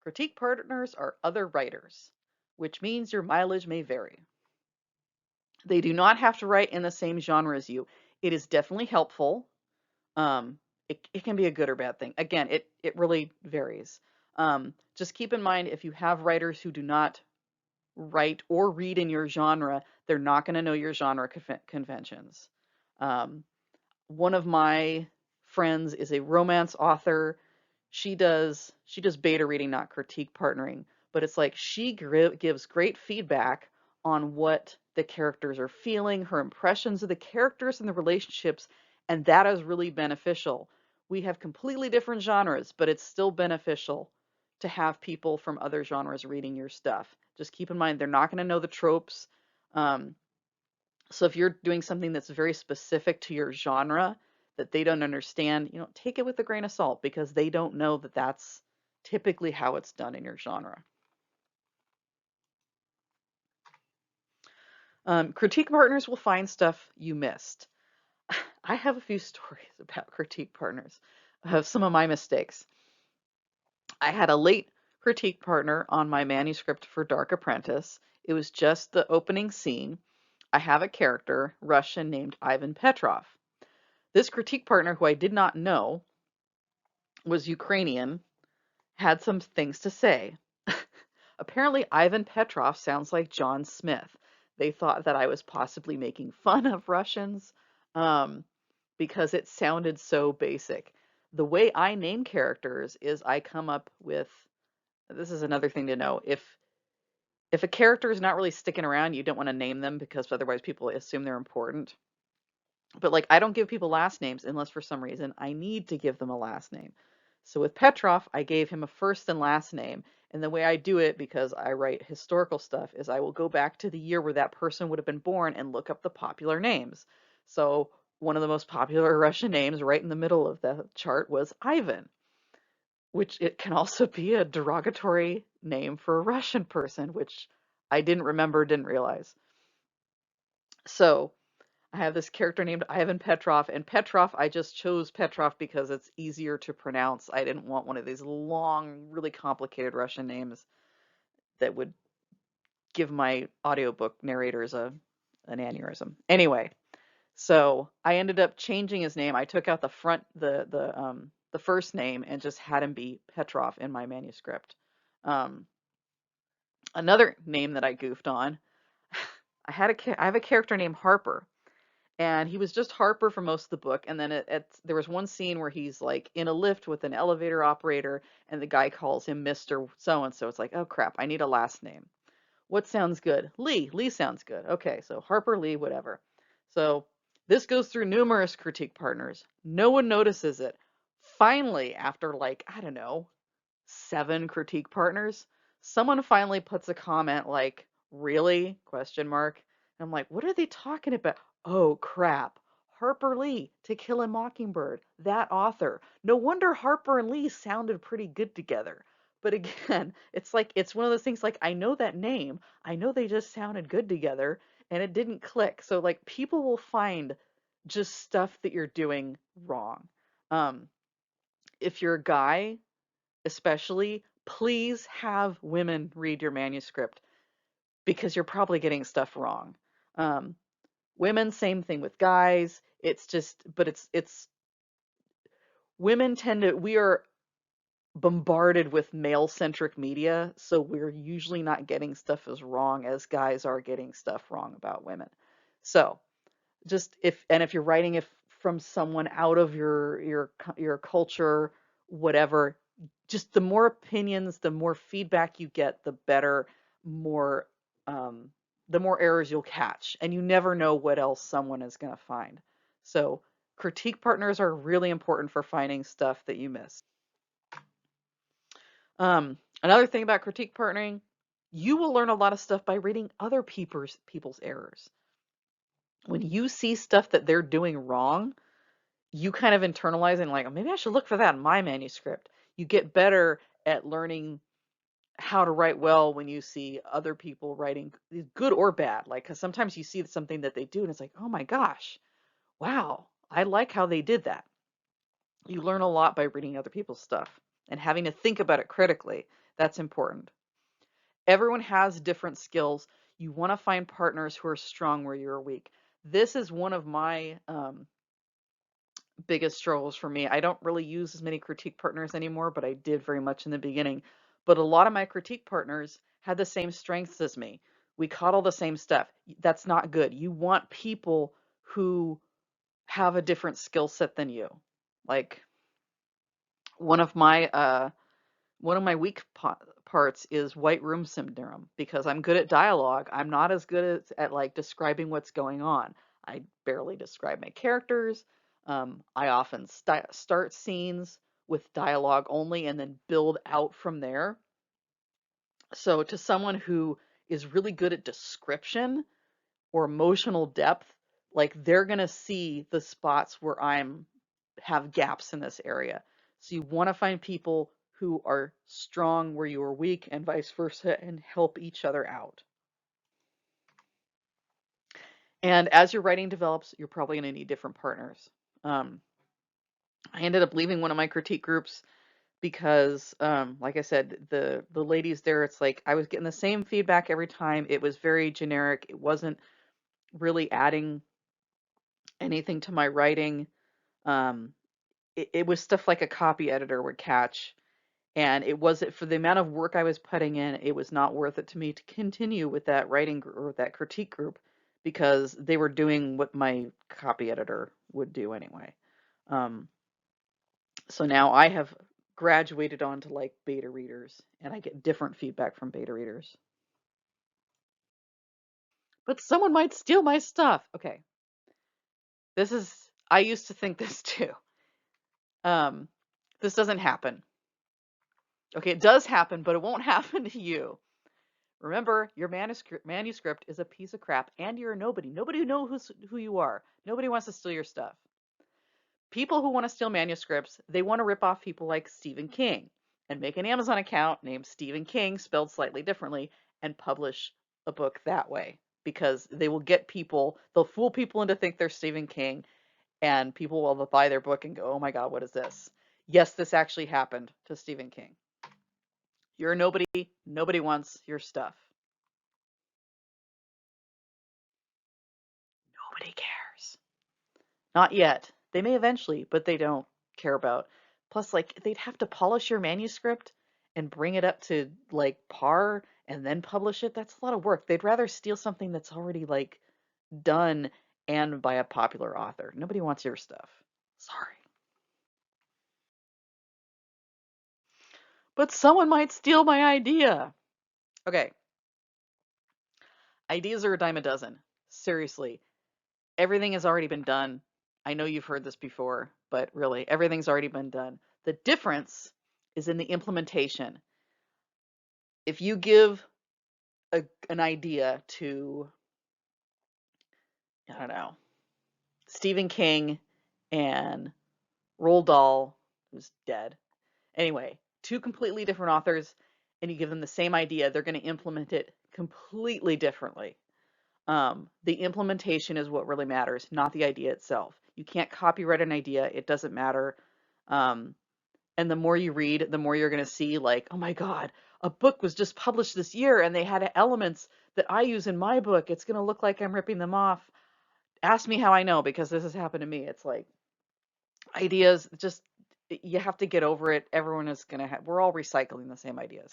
Critique partners are other writers. which means your mileage may vary. They do not have to write in the same genre as you. It is definitely helpful. It can be a good or bad thing. Again, it really varies. Just keep in mind if you have writers who do not write or read in your genre, they're not going to know your genre conventions. Um, One of my friends is a romance author. She does beta reading, not critique partnering, but it's like she gives great feedback on what the characters are feeling, her impressions of the characters and the relationships, and that is really beneficial. We have completely different genres, but it's still beneficial to have people from other genres reading your stuff. Just keep in mind they're not going to know the tropes. Um, so if you're doing something that's very specific to your genre that they don't understand, take it with a grain of salt because they don't know that that's typically how it's done in your genre. Critique partners will find stuff you missed. I have a few stories about critique partners of some of my mistakes. I had a late critique partner on my manuscript for Dark Apprentice. It was just the opening scene. I have a character, Russian, named Ivan Petrov. This critique partner, who I did not know, was Ukrainian, had some things to say. Apparently, Ivan Petrov sounds like John Smith. They thought that I was possibly making fun of Russians um, because it sounded so basic. The way I name characters is I come up with this is another thing to know. If a character is not really sticking around, you don't want to name them because otherwise people assume they're important. But like I don't give people last names unless for some reason I need to give them a last name. So with Petrov, I gave him a first and last name. And the way I do it, because I write historical stuff, is I will go back to the year where that person would have been born and look up the popular names. So one of the most popular Russian names right in the middle of the chart was Ivan, which it can also be a derogatory name for a Russian person, which I didn't remember, didn't realize. So I have this character named Ivan Petrov, and Petrov, I just chose Petrov because it's easier to pronounce. I didn't want one of these long, really complicated Russian names that would give my audiobook narrators an aneurysm. Anyway, so I ended up changing his name. I took out the first name and just had him be Petrov in my manuscript. Um, Another name that I goofed on, I have a character named Harper, and he was just Harper for most of the book. And then there was one scene where he's like in a lift with an elevator operator, and the guy calls him Mr. So and so. It's like, oh crap, I need a last name. What sounds good? Lee. Lee sounds good. Okay, so Harper Lee, whatever. So this goes through numerous critique partners. No one notices it. Finally, after like, I don't know, 7 critique partners, someone finally puts a comment like, "Really?" question mark. And I'm like, "What are they talking about?" Oh crap. Harper Lee, To Kill a Mockingbird, that author. No wonder Harper and Lee sounded pretty good together. But again, it's like it's one of those things like I know that name. I know they just sounded good together and it didn't click. So like people will find just stuff that you're doing wrong. Um, if you're a guy especially, please have women read your manuscript because you're probably getting stuff wrong. Um, Women, same thing with guys. It's just, but it's women tend to, we are bombarded with male centric media, so we're usually not getting stuff as wrong as guys are getting stuff wrong about women. So just if you're writing it from someone out of your culture, whatever, just the more opinions, the more feedback you get, the better, more um, the more errors you'll catch, and you never know what else someone is going to find. So critique partners are really important for finding stuff that you miss. Another thing about critique partnering, you will learn a lot of stuff by reading other people's errors. When you see stuff that they're doing wrong, you kind of internalize and like, "Oh, maybe I should look for that in my manuscript." You get better at learning how to write well when you see other people writing good or bad. Like, 'cause sometimes you see something that they do and it's like, "Oh my gosh, wow, I like how they did that." You learn a lot by reading other people's stuff and having to think about it critically. That's important. Everyone has different skills. You want to find partners who are strong where you're weak. This is one of my biggest struggles for me. I don't really use as many critique partners anymore, but I did very much in the beginning. But a lot of my critique partners had the same strengths as me. We caught all the same stuff. That's not good. You want people who have a different skill set than you. Like one of my weak parts is white room syndrome because I'm good at dialogue. I'm not as good at like describing what's going on. I barely describe my characters. I often start scenes with dialogue only and then build out from there. So to someone who is really good at description or emotional depth, like they're going to see the spots where I'm have gaps in this area. So you want to find people who are strong where you are weak and vice versa and help each other out. And as your writing develops, you're probably going to need different partners. Um, I ended up leaving one of my critique groups because, like I said, the ladies there, it's like I was getting the same feedback every time. It was very generic. It wasn't really adding anything to my writing. Um, it was stuff like a copy editor would catch, and it wasn't for the amount of work I was putting in, it was not worth it to me to continue with that writing or that critique group because they were doing what my copy editor would do anyway. Um, so now I have graduated onto like beta readers, and I get different feedback from beta readers. But someone might steal my stuff. Okay, I used to think this too. Um, this doesn't happen. Okay, it does happen, but it won't happen to you. Remember, your manuscript is a piece of crap, and you're a nobody. Nobody knows who you are. Nobody wants to steal your stuff. People who want to steal manuscripts, they want to rip off people like Stephen King and make an Amazon account named Stephen King, spelled slightly differently, and publish a book that way because they will get people, they'll fool people into think they're Stephen King, and people will buy their book and go, oh my God, what is this? Yes, this actually happened to Stephen King. You're a nobody. Nobody wants your stuff. Nobody cares. Not yet. They may eventually, but they don't care about. Plus, like, they'd have to polish your manuscript and bring it up to like par and then publish it. That's a lot of work. They'd rather steal something that's already like done and by a popular author. Nobody wants your stuff. Sorry. But someone might steal my idea. Okay, ideas are a dime a dozen. Seriously, everything has already been done. I know you've heard this before, but really, everything's already been done. The difference is in the implementation. If you give an idea to, I don't know, Stephen King and Roald Dahl, who's dead, anyway, two completely different authors, and you give them the same idea, they're going to implement it completely differently. The implementation is what really matters, not the idea itself. You can't copyright an idea, it doesn't matter. Um, and the more you read, the more you're going to see, like, oh my God, a book was just published this year and they had elements that I use in my book. It's going to look like I'm ripping them off. Ask me how I know, because this has happened to me. It's like ideas, just you have to get over it. Everyone is going to have, we're all recycling the same ideas.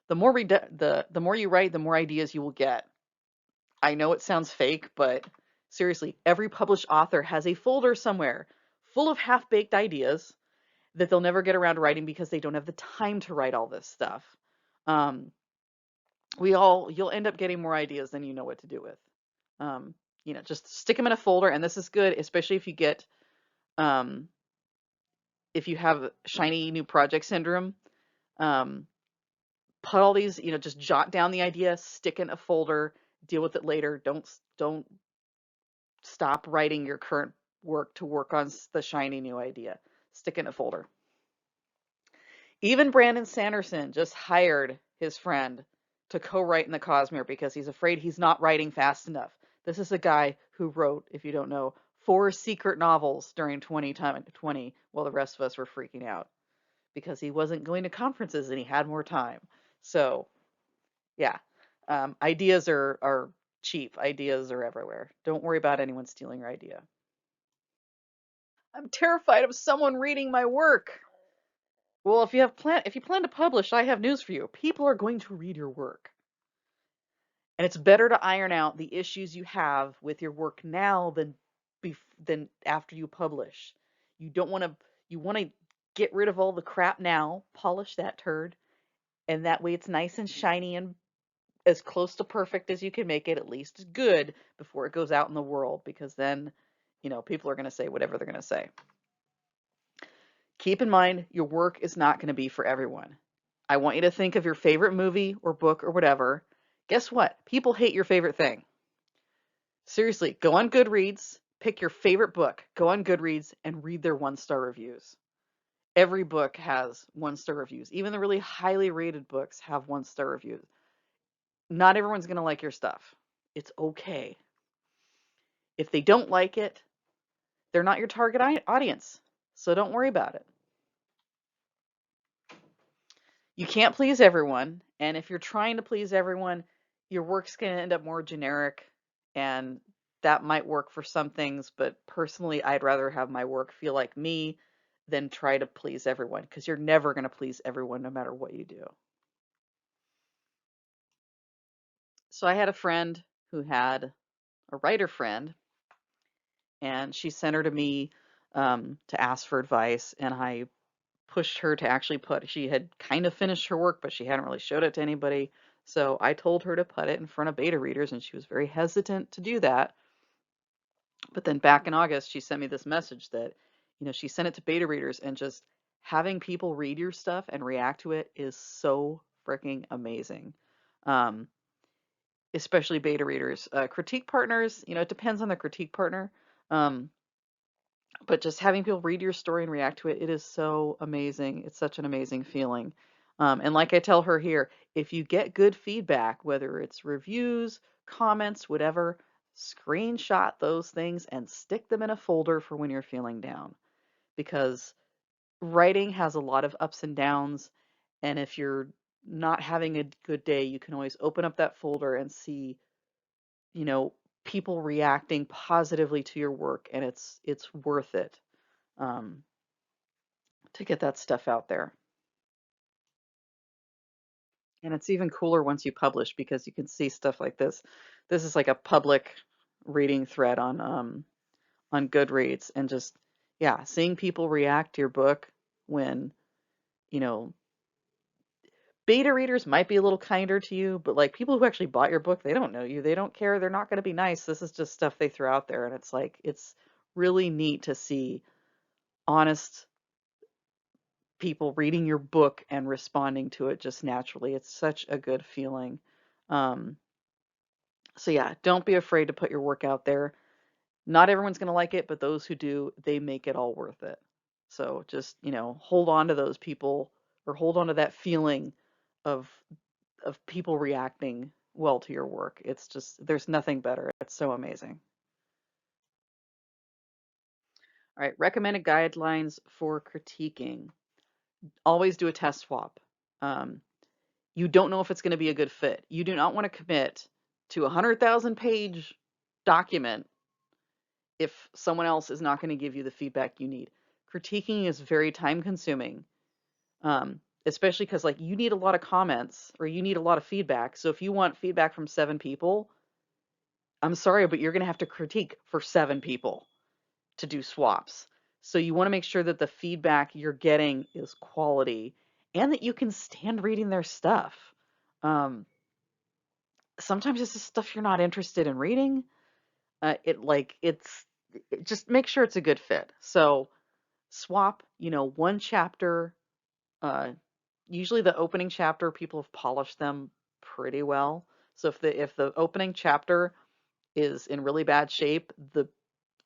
The more you write, the more ideas you will get. I know it sounds fake, but seriously, every published author has a folder somewhere full of half-baked ideas that they'll never get around to writing because they don't have the time to write all this stuff. Um, you'll end up getting more ideas than you know what to do with. Um, just stick them in a folder, and this is good, especially um, if you have shiny new project syndrome. Um, put all these, just jot down the idea, stick in a folder, deal with it later. Don't stop writing your current work to work on the shiny new idea. Stick in a folder. Even Brandon Sanderson just hired his friend to co-write in the Cosmere because he's afraid he's not writing fast enough. This is a guy who wrote, if you don't know, 4 secret novels during 2020 while the rest of us were freaking out because he wasn't going to conferences and he had more time. So Yeah. Ideas are cheap. Ideas are everywhere. Don't worry about anyone stealing your idea. I'm terrified of someone reading my work. Well, if you plan to publish, I have news for you. People are going to read your work. And it's better to iron out the issues you have with your work now than after you publish. You don't want to you want to get rid of all the crap now, polish that turd, and that way it's nice and shiny and as close to perfect as you can make it, at least good before it goes out in the world, because then, people are going to say whatever they're going to say. Keep in mind, your work is not going to be for everyone. I want you to think of your favorite movie or book or whatever. Guess what? People hate your favorite thing. Seriously, go on Goodreads, pick your favorite book, go on Goodreads and read their 1-star reviews. Every book has 1-star reviews. Even the really highly rated books have 1-star reviews. Not everyone's going to like your stuff. It's okay. If they don't like it, they're not your target audience. So don't worry about it. You can't please everyone. And if you're trying to please everyone, your work's going to end up more generic. And that might work for some things. But personally, I'd rather have my work feel like me than try to please everyone, because you're never going to please everyone no matter what you do. So I had a friend who had a writer friend, and she sent her to me to ask for advice. And I pushed her to actually she had kind of finished her work, but she hadn't really showed it to anybody. So I told her to put it in front of beta readers, and she was very hesitant to do that. But then back in August, she sent me this message that, she sent it to beta readers, and just having people read your stuff and react to it is so freaking amazing. Um, Especially beta readers. Critique partners, it depends on the critique partner. Um, but just having people read your story and react to it, it is so amazing. It's such an amazing feeling. And like I tell her here, if you get good feedback, whether it's reviews, comments, whatever, screenshot those things and stick them in a folder for when you're feeling down. Because writing has a lot of ups and downs. And if you're not having a good day, you can always open up that folder and see, you know, people reacting positively to your work, and it's worth it. Um, to get that stuff out there. And it's even cooler once you publish, because you can see stuff like this. This is like a public reading thread on Goodreads, and just, yeah, seeing people react to your book when, you know, beta readers might be a little kinder to you, but like people who actually bought your book, they don't know you. They don't care. They're not going to be nice. This is just stuff they throw out there, and it's like it's really neat to see honest people reading your book and responding to it just naturally. It's such a good feeling. Um, so yeah, don't be afraid to put your work out there. Not everyone's going to like it, but those who do, they make it all worth it. So just, hold on to those people, or hold on to that feeling of people reacting well to your work. It's just, there's nothing better. It's so amazing. All right, recommended guidelines for critiquing. Always do a test swap. Um, you don't know if it's going to be a good fit. You do not want to commit to a 100,000 page document if someone else is not going to give you the feedback you need. Critiquing is very time consuming, especially because like you need a lot of comments, or you need a lot of feedback. So if you want feedback from 7 people, I'm sorry, but you're going to have to critique for 7 people to do swaps. So you want to make sure that the feedback you're getting is quality, and that you can stand reading their stuff. Um, Sometimes it's just stuff you're not interested in reading. Just make sure it's a good fit. So swap, one chapter. Uh, Usually the opening chapter, people have polished them pretty well. So if the opening chapter is in really bad shape, the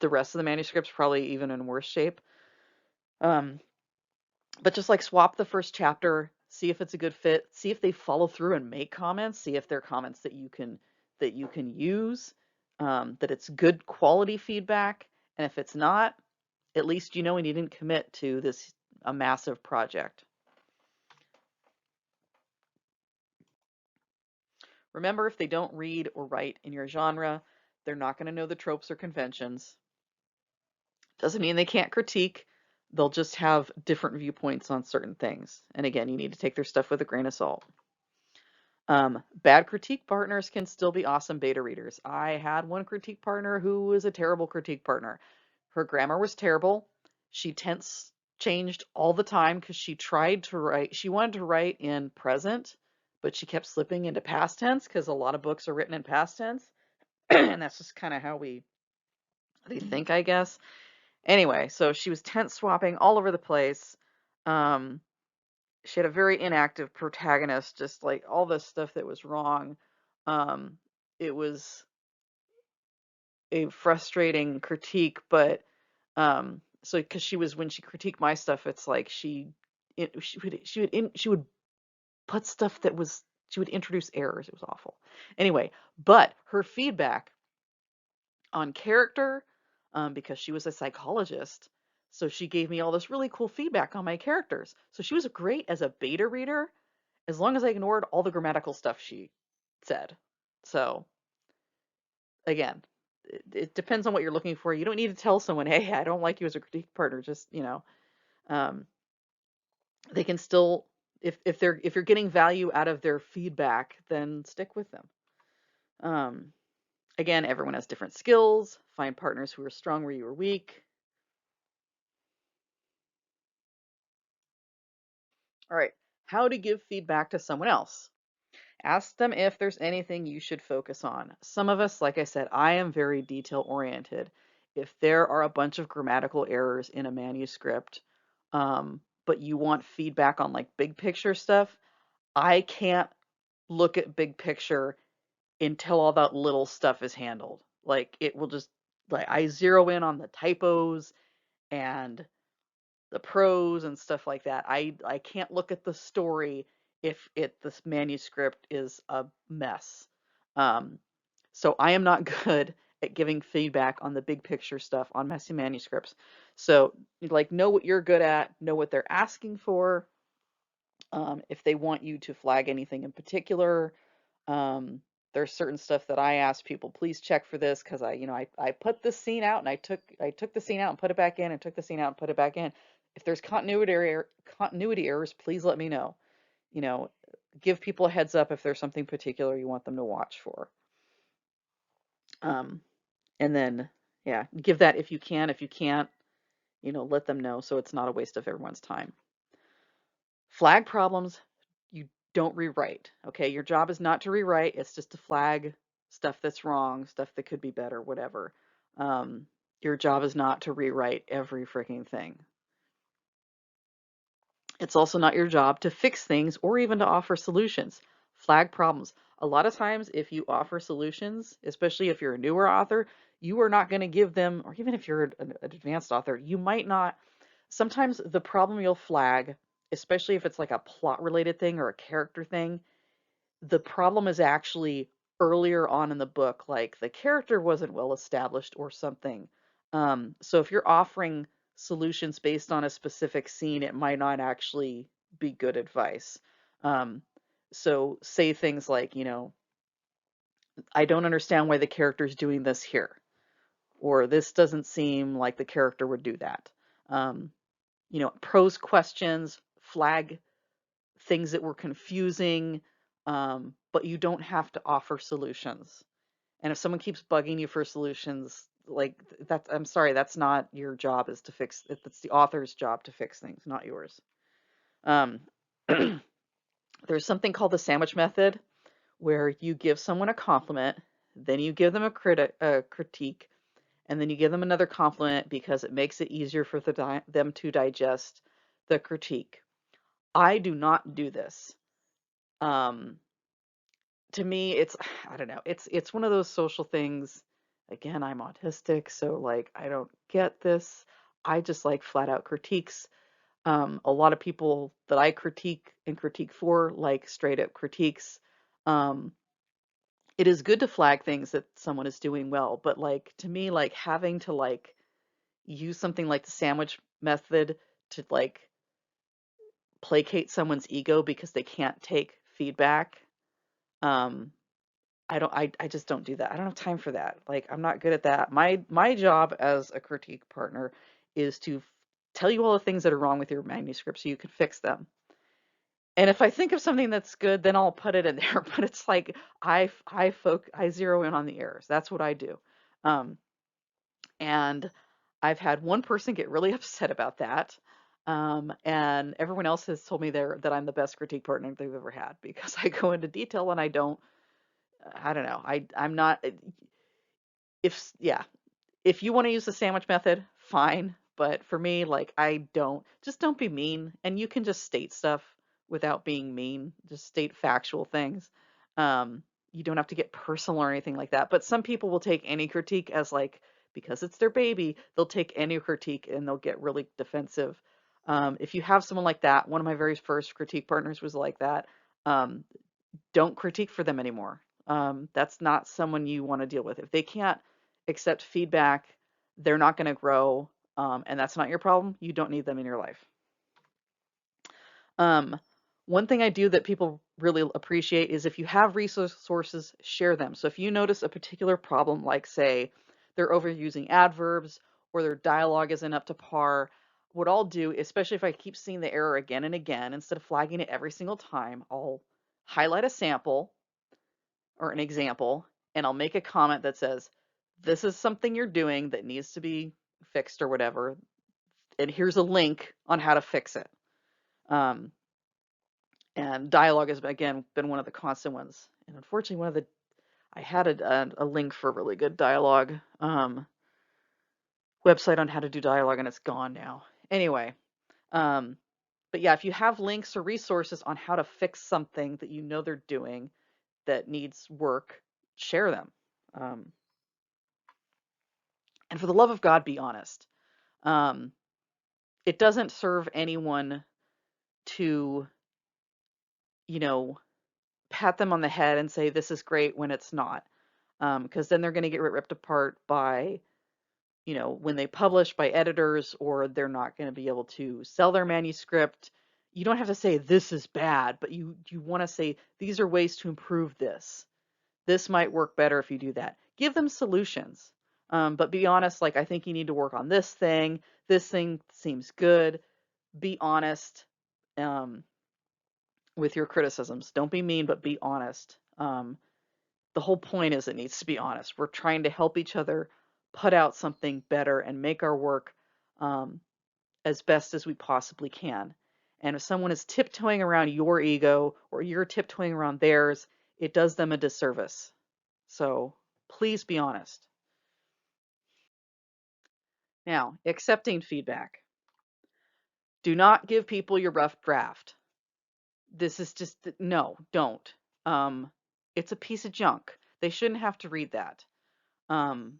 rest of the manuscript's probably even in worse shape. Um, but just like swap the first chapter, see if it's a good fit, see if they follow through and make comments, see if they're comments that you can use, that it's good quality feedback, and if it's not, at least you know when you didn't commit to this a massive project. Remember, if they don't read or write in your genre, they're not going to know the tropes or conventions. Doesn't mean they can't critique. They'll just have different viewpoints on certain things. And again, you need to take their stuff with a grain of salt. Bad critique partners can still be awesome beta readers. I had one critique partner who was a terrible critique partner. Her grammar was terrible. She tense changed all the time because she wanted to write in present, but she kept slipping into past tense because a lot of books are written in past tense. And that's just kind of how they think, I guess. Anyway, so she was tense swapping all over the place. Um, she had a very inactive protagonist, just like all this stuff that was wrong. Um, it was a frustrating critique, but so because she was when she critiqued my stuff, it's like she would put stuff that was she would introduce errors. It was awful. Anyway, but her feedback on character, because she was a psychologist, so she gave me all this really cool feedback on my characters. So she was great as a beta reader, as long as I ignored all the grammatical stuff she said. So again, it depends on what you're looking for. You don't need to tell someone, hey, I don't like you as a critique partner. Just, um, they can still, if you're getting value out of their feedback, then stick with them. Um, Again, everyone has different skills. Find partners who are strong where you are weak. All right, how to give feedback to someone else. Ask them if there's anything you should focus on. Some of us, like I said, I am very detail oriented. If there are a bunch of grammatical errors in a manuscript, but you want feedback on like big picture stuff, I can't look at big picture until all that little stuff is handled. Like it will just like I zero in on the typos and the prose and stuff like that. I can't look at the story if this manuscript is a mess. Um, so I am not good at giving feedback on the big picture stuff on messy manuscripts. So like know what you're good at, know what they're asking for. If they want you to flag anything in particular, um, there's certain stuff that I ask people, please check for this because I put this scene out and I took the scene out and put it back in and took the scene out and put it back in. If there's continuity errors, please let me know. You know, give people a heads up if there's something particular you want them to watch for. Um, and then yeah, give that if you can. If you can't, let them know so it's not a waste of everyone's time. Flag problems, you don't rewrite. Okay, your job is not to rewrite, it's just to flag stuff that's wrong, stuff that could be better, whatever. Um, your job is not to rewrite every freaking thing. It's also not your job to fix things or even to offer solutions. Flag problems. A lot of times, if you offer solutions, especially if you're a newer author, you are not going to give them, or even if you're an advanced author, you might not. Sometimes the problem you'll flag, especially if it's like a plot related thing or a character thing, the problem is actually earlier on in the book, like the character wasn't well established or something. So if you're offering solutions based on a specific scene, it might not actually be good advice. Um, so say things like, I don't understand why the character's doing this here, or this doesn't seem like the character would do that. Um, prose questions, flag things that were confusing, but you don't have to offer solutions. And if someone keeps bugging you for solutions, like that's, I'm sorry, that's not your job is to fix it. It's the author's job to fix things, not yours. Um, there's something called the sandwich method where you give someone a compliment, then you give them a critique, and then you give them another compliment because it makes it easier for them to digest the critique. I do not do this. Um, to me, it's I don't know. It's one of those social things. Again, I'm autistic, so like I don't get this. I just like flat out critiques. A lot of people that I critique and critique for like straight up critiques. Um, it is good to flag things that someone is doing well, but like to me, like having to like use something like the sandwich method to like placate someone's ego because they can't take feedback. Um, I just don't do that. I don't have time for that. Like, I'm not good at that. My job as a critique partner is to tell you all the things that are wrong with your manuscript so you can fix them. And if I think of something that's good, then I'll put it in there. But it's like I zero in on the errors. That's what I do. Um, and I've had one person get really upset about that. And everyone else has told me that I'm the best critique partner they've ever had because I go into detail and I don't know. I'm not if yeah, if you want to use the sandwich method, fine. But for me, like just don't be mean. And you can just state stuff without being mean. Just state factual things. Um, you don't have to get personal or anything like that. But some people will take any critique as like, because it's their baby, they'll take any critique and they'll get really defensive. If you have someone like that, one of my very first critique partners was like that. Um, don't critique for them anymore. That's not someone you want to deal with. If they can't accept feedback, they're not going to grow, and that's not your problem. You don't need them in your life. Um, One thing I do that people really appreciate is if you have resources, share them. So if you notice a particular problem, like say they're overusing adverbs or their dialogue isn't up to par, what I'll do, especially if I keep seeing the error again and again, instead of flagging it every single time, I'll highlight a sample or an example, and I'll make a comment that says, this is something you're doing that needs to be fixed or whatever, and here's a link on how to fix it. Um, and dialogue has, again, been one of the constant ones. And unfortunately, I had a link for a really good dialogue website on how to do dialogue, and it's gone now. Anyway, um, but yeah, if you have links or resources on how to fix something that you know they're doing that needs work, share them. Um, and for the love of God, be honest. Um, it doesn't serve anyone to, you know, pat them on the head and say this is great when it's not, because then they're going to get ripped apart by, when they publish, by editors, or they're not going to be able to sell their manuscript. You don't have to say this is bad, but you want to say these are ways to improve this. This might work better if you do that. Give them solutions. But be honest, like, I think you need to work on this thing. This thing seems good. Be honest um, with your criticisms. Don't be mean, but be honest. The whole point is it needs to be honest. We're trying to help each other put out something better and make our work um, as best as we possibly can. And if someone is tiptoeing around your ego or you're tiptoeing around theirs, it does them a disservice. So please be honest. Now, accepting feedback. Do not give people your rough draft. This is just, no, don't. Um, it's a piece of junk. They shouldn't have to read that. Um,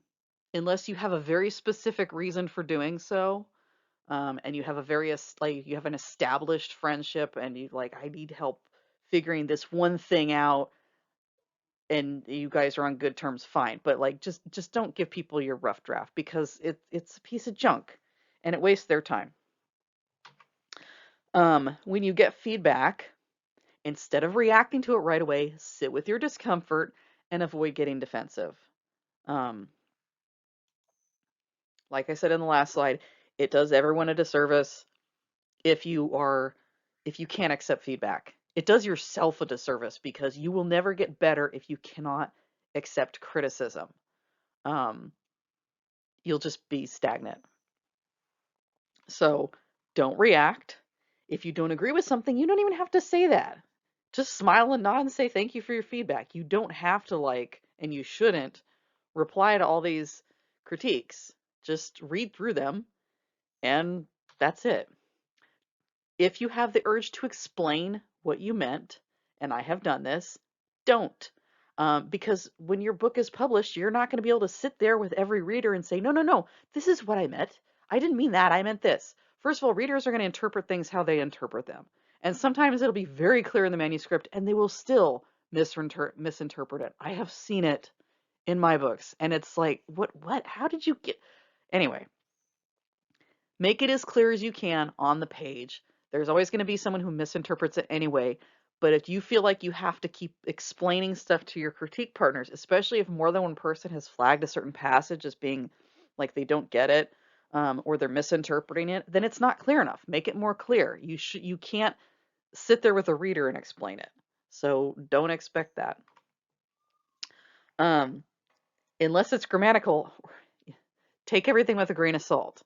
Unless you have a very specific reason for doing so, and you have like you have an established friendship and you like, I need help figuring this one thing out, and you guys are on good terms, fine. But like, just don't give people your rough draft because it's a piece of junk and it wastes their time. When you get feedback, instead of reacting to it right away, sit with your discomfort and avoid getting defensive. Um, like I said in the last slide, it does everyone a disservice if you can't accept feedback. It does yourself a disservice because you will never get better if you cannot accept criticism. Um, you'll just be stagnant. So don't react. If you don't agree with something, you don't even have to say that. Just smile and nod and say thank you for your feedback. You don't have to like, and you shouldn't reply to all these critiques. Just read through them and that's it. If you have the urge to explain what you meant, and I have done this, don't. Because when your book is published, you're not going to be able to sit there with every reader and say, no, no, no, this is what I meant. I didn't mean that. I meant this. First of all, readers are going to interpret things how they interpret them. And sometimes it'll be very clear in the manuscript and they will still misinterpret it. I have seen it in my books. And it's like, what? How did you get? Anyway, make it as clear as you can on the page. There's always going to be someone who misinterprets it anyway, But if you feel like you have to keep explaining stuff to your critique partners, especially if more than one person has flagged a certain passage as being like they don't get it, or they're misinterpreting it, then it's not clear enough. Make it more clear. You can't sit there with a reader and explain it. So don't expect that. Um, Unless it's grammatical, take everything with a grain of salt.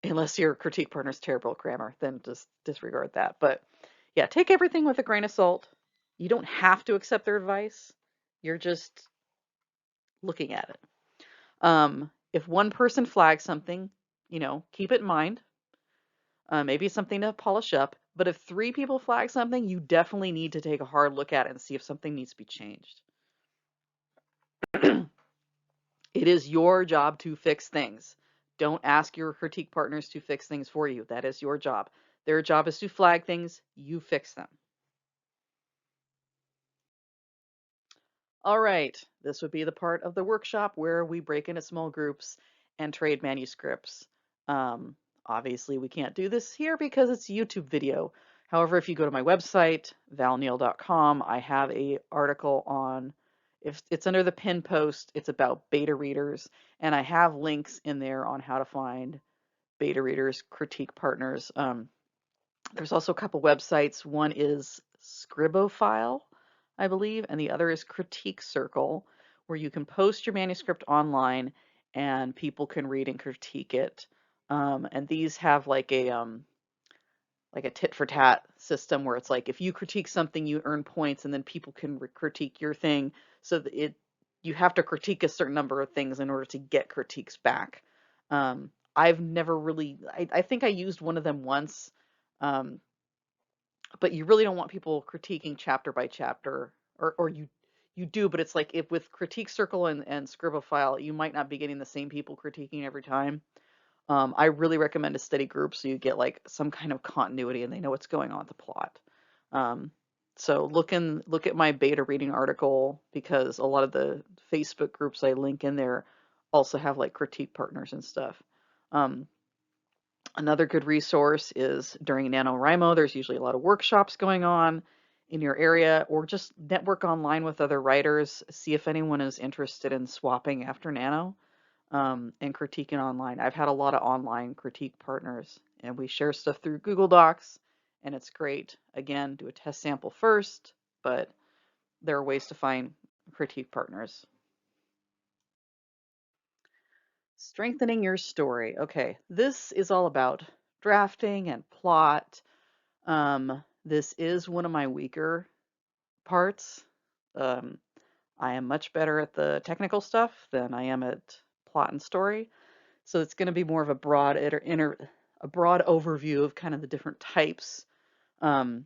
Unless your critique partner's terrible at grammar, then just disregard that. But yeah, take everything with a grain of salt. You don't have to accept their advice. You're just looking at it. If one person flags something, keep it in mind. Maybe it's something to polish up. But if three people flag something, you definitely need to take a hard look at it and see if something needs to be changed. It is your job to fix things. Don't ask your critique partners to fix things for you. That is your job. Their job is to flag things. You fix them. All right, this would be the part of the workshop where we break into small groups and trade manuscripts. Um, Obviously, we can't do this here because it's a YouTube video. However, if you go to my website, valneal.com, I have a article on, if it's under the pin post, it's about beta readers, and I have links in there on how to find beta readers, critique partners. There's also a couple websites. One is Scribophile, I believe, and the other is Critique Circle, where you can post your manuscript online and people can read and critique it. And these have like a tit for tat system where it's like if you critique something, you earn points, and then people can critique your thing. So that you have to critique a certain number of things in order to get critiques back. I've never really, I think I used one of them once. Um, but you really don't want people critiquing chapter by chapter, or you do, but it's like if with Critique Circle and Scribophile, you might not be getting the same people critiquing every time. I really recommend a steady group so you get like some kind of continuity and they know what's going on with the plot. Um, so look at my beta reading article because a lot of the Facebook groups I link in there also have like critique partners and stuff. Um, Another good resource is during NaNoWriMo, there's usually a lot of workshops going on in your area, or just network online with other writers, see if anyone is interested in swapping after Nano, and critiquing online. I've had a lot of online critique partners, and we share stuff through Google Docs, and it's great. Again, do a test sample first, but there are ways to find critique partners. Strengthening your story. Okay, this is all about drafting and plot. This is one of my weaker parts. Um, I am much better at the technical stuff than I am at plot and story. So it's going to be more of a a broad overview of kind of the different types, um,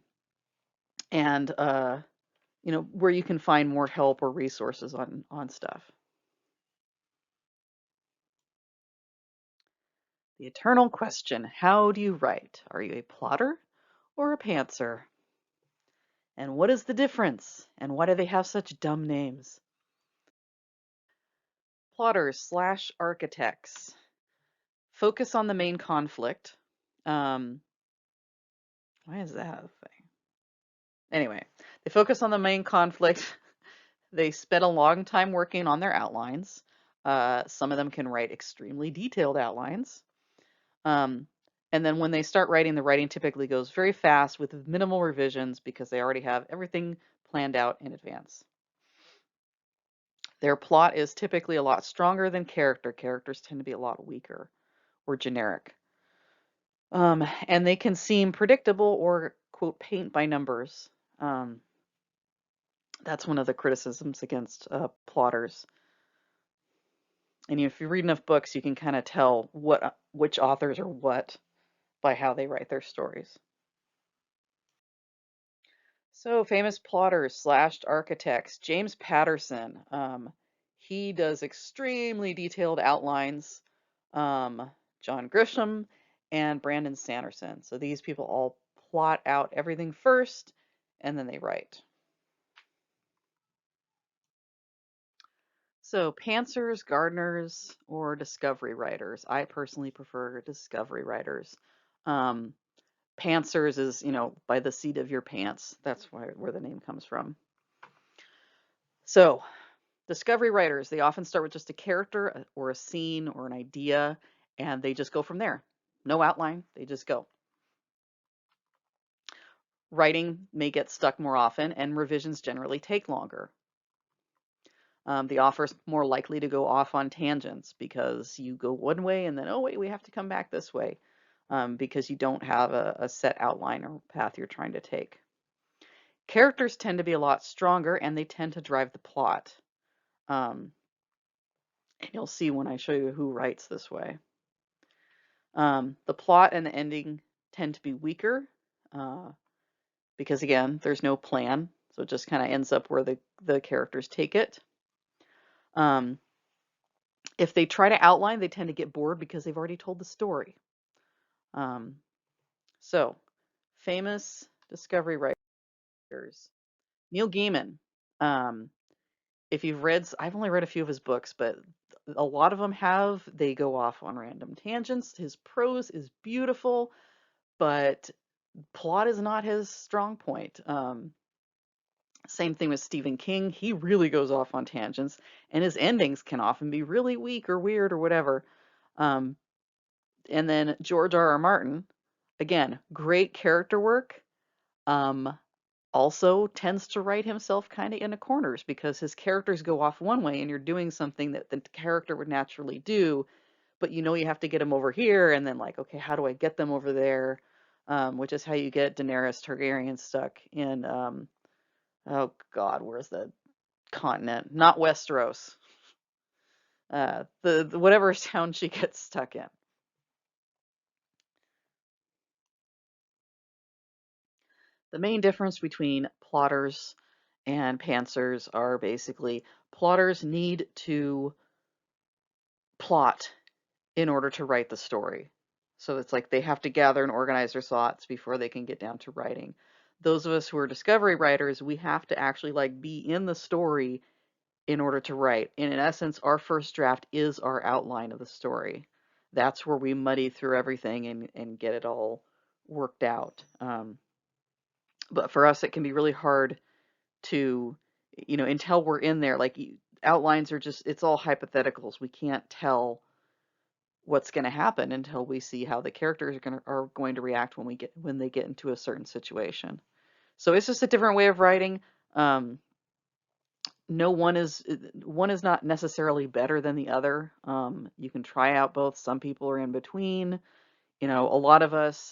and where you can find more help or resources on stuff. The eternal question: how do you write? Are you a plotter or a pantser? And what is the difference? And why do they have such dumb names? Plotters slash architects focus on the main conflict. Um, why is that a thing? Anyway, they focus on the main conflict. They spend a long time working on their outlines. Some of them can write extremely detailed outlines. Um, and then when they start writing, the writing typically goes very fast with minimal revisions because they already have everything planned out in advance. Their plot is typically a lot stronger than character. Characters tend to be a lot weaker or generic. And they can seem predictable or, quote, paint by numbers. Um, that's one of the criticisms against plotters. And if you read enough books, you can kind of tell which authors are what by how they write their stories. So famous plotters slashed architects. James Patterson, he does extremely detailed outlines. John Grisham and Brandon Sanderson. So these people all plot out everything first and then they write. So pantsers, gardeners, or discovery writers. I personally prefer discovery writers. Um, Pantsers is, by the seat of your pants. That's where the name comes from. So, discovery writers, they often start with just a character or a scene or an idea, and they just go from there. No outline, they just go. Writing may get stuck more often, and revisions generally take longer. The author's more likely to go off on tangents because you go one way and then, oh, wait, we have to come back this way, because you don't have a set outline or path you're trying to take. Characters tend to be a lot stronger and they tend to drive the plot. And you'll see when I show you who writes this way. The plot and the ending tend to be weaker because, again, there's no plan. So it just kind of ends up where the characters take it. If they try to outline, they tend to get bored because they've already told the story. So, famous discovery writers. Neil Gaiman. If you've read, I've only read a few of his books, but a lot of them they go off on random tangents. His prose is beautiful, but plot is not his strong point. Same thing with Stephen King. He really goes off on tangents, and his endings can often be really weak or weird or whatever. Um, and then George R.R. Martin, again, great character work. Also tends to write himself kind of into corners because his characters go off one way and you're doing something that the character would naturally do, but you have to get them over here, and then like, okay, how do I get them over there? Which is how you get Daenerys Targaryen stuck in, oh God, where's the continent? Not Westeros. The whatever town she gets stuck in. The main difference between plotters and pantsers are basically plotters need to plot in order to write the story. So it's like they have to gather and organize their thoughts before they can get down to writing. Those of us who are discovery writers, we have to actually like be in the story in order to write. And in essence, our first draft is our outline of the story. That's where we muddy through everything and get it all worked out. But for us, it can be really hard to, until we're in there, like outlines are just, it's all hypotheticals. We can't tell what's going to happen until we see how the characters are going to react when they get into a certain situation. So it's just a different way of writing. No one is not necessarily better than the other. You can try out both. Some people are in between. A lot of us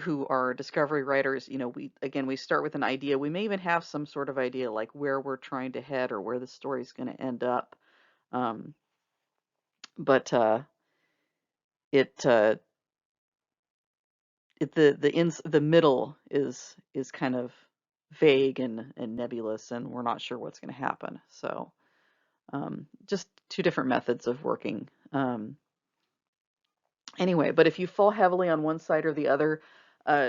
who are discovery writers, we start with an idea. We may even have some sort of idea like where we're trying to head or where the story's going to end up. But it the middle is kind of vague and nebulous, and we're not sure what's going to happen. So just two different methods of working. Anyway, but if you fall heavily on one side or the other,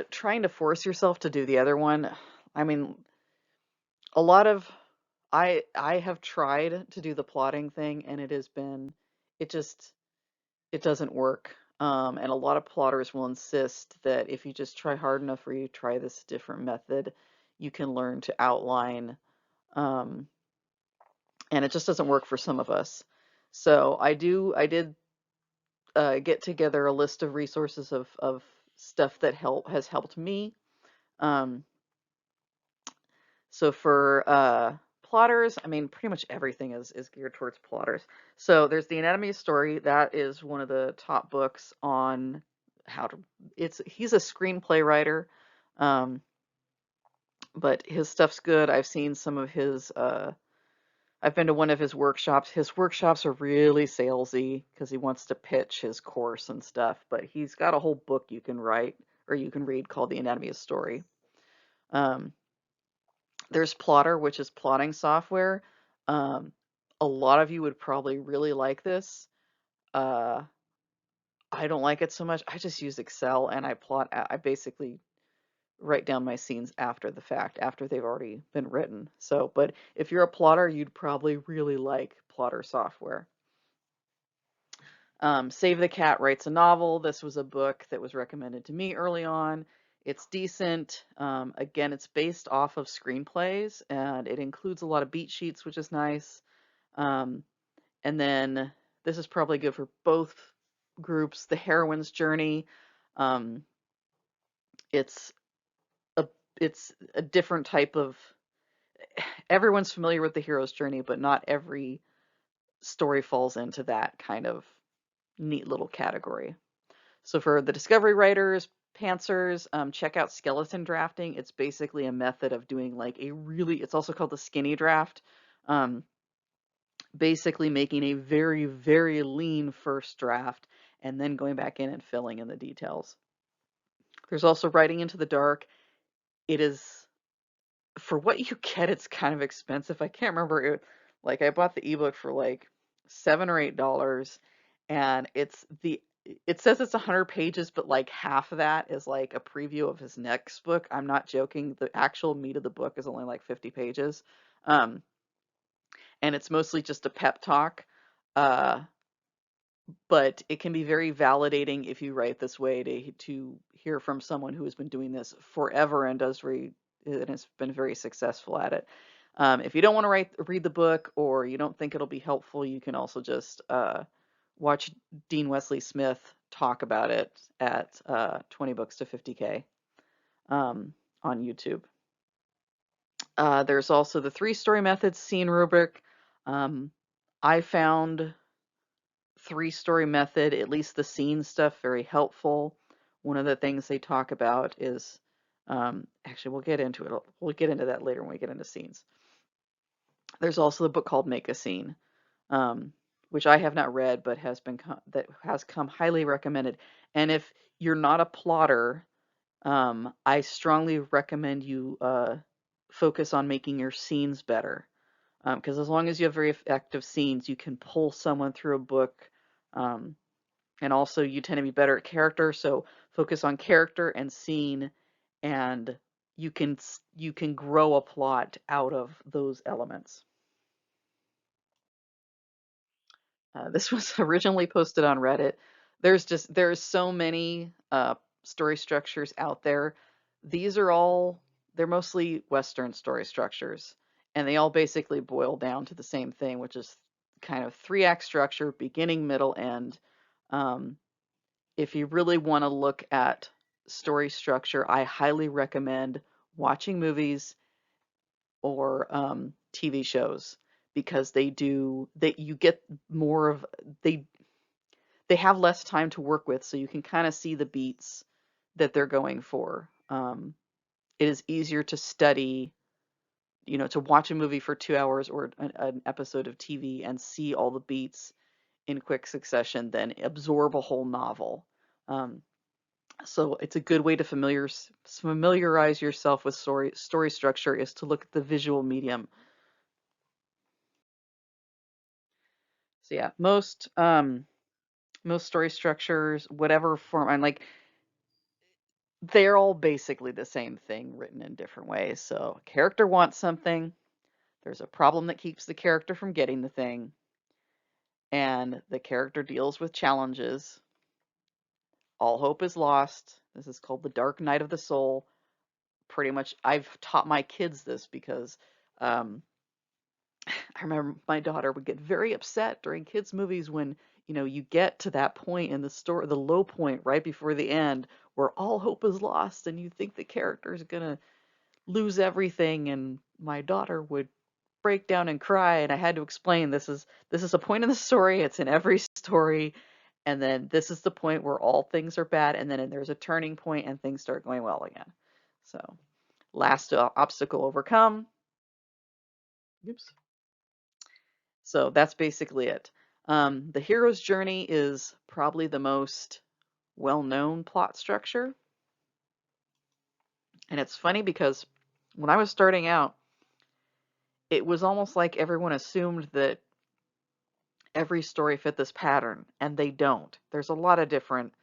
trying to force yourself to do the other one, I mean, a lot of I have tried to do the plotting thing, and it just it doesn't work. And a lot of plotters will insist that if you just try hard enough or you try this different method, you can learn to outline. Um, and it just doesn't work for some of us. So I did get together a list of resources of stuff that has helped me. Um, So for plotters, I mean, pretty much everything is geared towards plotters. So there's The Anatomy of Story. That is one of the top books on how to. He's a screenplay writer, um, but his stuff's good. I've seen some of his. I've been to one of his workshops. His workshops are really salesy because he wants to pitch his course and stuff. But he's got a whole book you can write or you can read called The Anatomy of Story. Um, There's Plotter, which is plotting software. Um, a lot of you would probably really like this. Uh, I don't like it so much. I just use Excel and I plot. I basically write down my scenes after the fact, after they've already been written. So, but if you're a plotter, you'd probably really like Plotter software. Save the Cat writes a novel. This was a book that was recommended to me early on. It's decent. Again, it's based off of screenplays and it includes a lot of beat sheets, which is nice. Um, and then this is probably good for both groups. The Heroine's Journey. Um, it's a it's a different type of. Everyone's familiar with the hero's journey, but not every story falls into that kind of neat little category. So for the discovery writers, pantsers, check out skeleton drafting. It's basically a method of doing like it's also called the skinny draft. Um, Basically making a very, very lean first draft and then going back in and filling in the details. There's also writing into the dark. It is, for what you get, it's kind of expensive. I can't remember it. Like I bought the ebook for like $7 or $8, and it says it's 100 pages, but like half of that is like a preview of his next book. I'm not joking. The actual meat of the book is only like 50 pages. Um, and it's mostly just a pep talk. Uh, but it can be very validating if you write this way to hear from someone who has been doing this forever and has been very successful at it. If you don't want to read the book or you don't think it'll be helpful, you can also just watch Dean Wesley Smith talk about it at 20 books to 50K on YouTube. There's also the 3-story method scene rubric. Um, I found 3-story method, at least the scene stuff, very helpful. One of the things they talk about is, actually, we'll get into it. We'll get into that later when we get into scenes. There's also the book called Make a Scene, um, which I have not read, but that has come highly recommended. And if you're not a plotter, I strongly recommend you focus on making your scenes better. Because as long as you have very effective scenes, you can pull someone through a book. Um, and also you tend to be better at character, so focus on character and scene, and you can grow a plot out of those elements. This was originally posted on Reddit. There's so many story structures out there. These are all they're mostly Western story structures, and they all basically boil down to the same thing, which is kind of 3-act structure, beginning, middle, end. Um, if you really want to look at story structure, I highly recommend watching movies or TV shows because you get more of they they have less time to work with, so you can kind of see the beats that they're going for. It is easier to study, to watch a movie for 2 hours or an episode of TV and see all the beats in quick succession than absorb a whole novel. Um, So it's a good way to familiarize yourself with story structure is to look at the visual medium. So yeah, most story structures, whatever form, and like they're all basically the same thing written in different ways. So a character wants something, there's a problem that keeps the character from getting the thing, and the character deals with challenges. All hope is lost. This is called the dark night of the soul. Pretty much, I've taught my kids this because um, I remember my daughter would get very upset during kids' movies when, you get to that point in the story, the low point right before the end, where all hope is lost and you think the character is gonna lose everything, and my daughter would break down and cry, and I had to explain this is a point in the story, it's in every story, and then this is the point where all things are bad, and then there's a turning point and things start going well again. So, last obstacle overcome. Oops. So that's basically it. The hero's journey is probably the most well-known plot structure. And it's funny because when I was starting out, it was almost like everyone assumed that every story fit this pattern, and they don't. There's a lot of different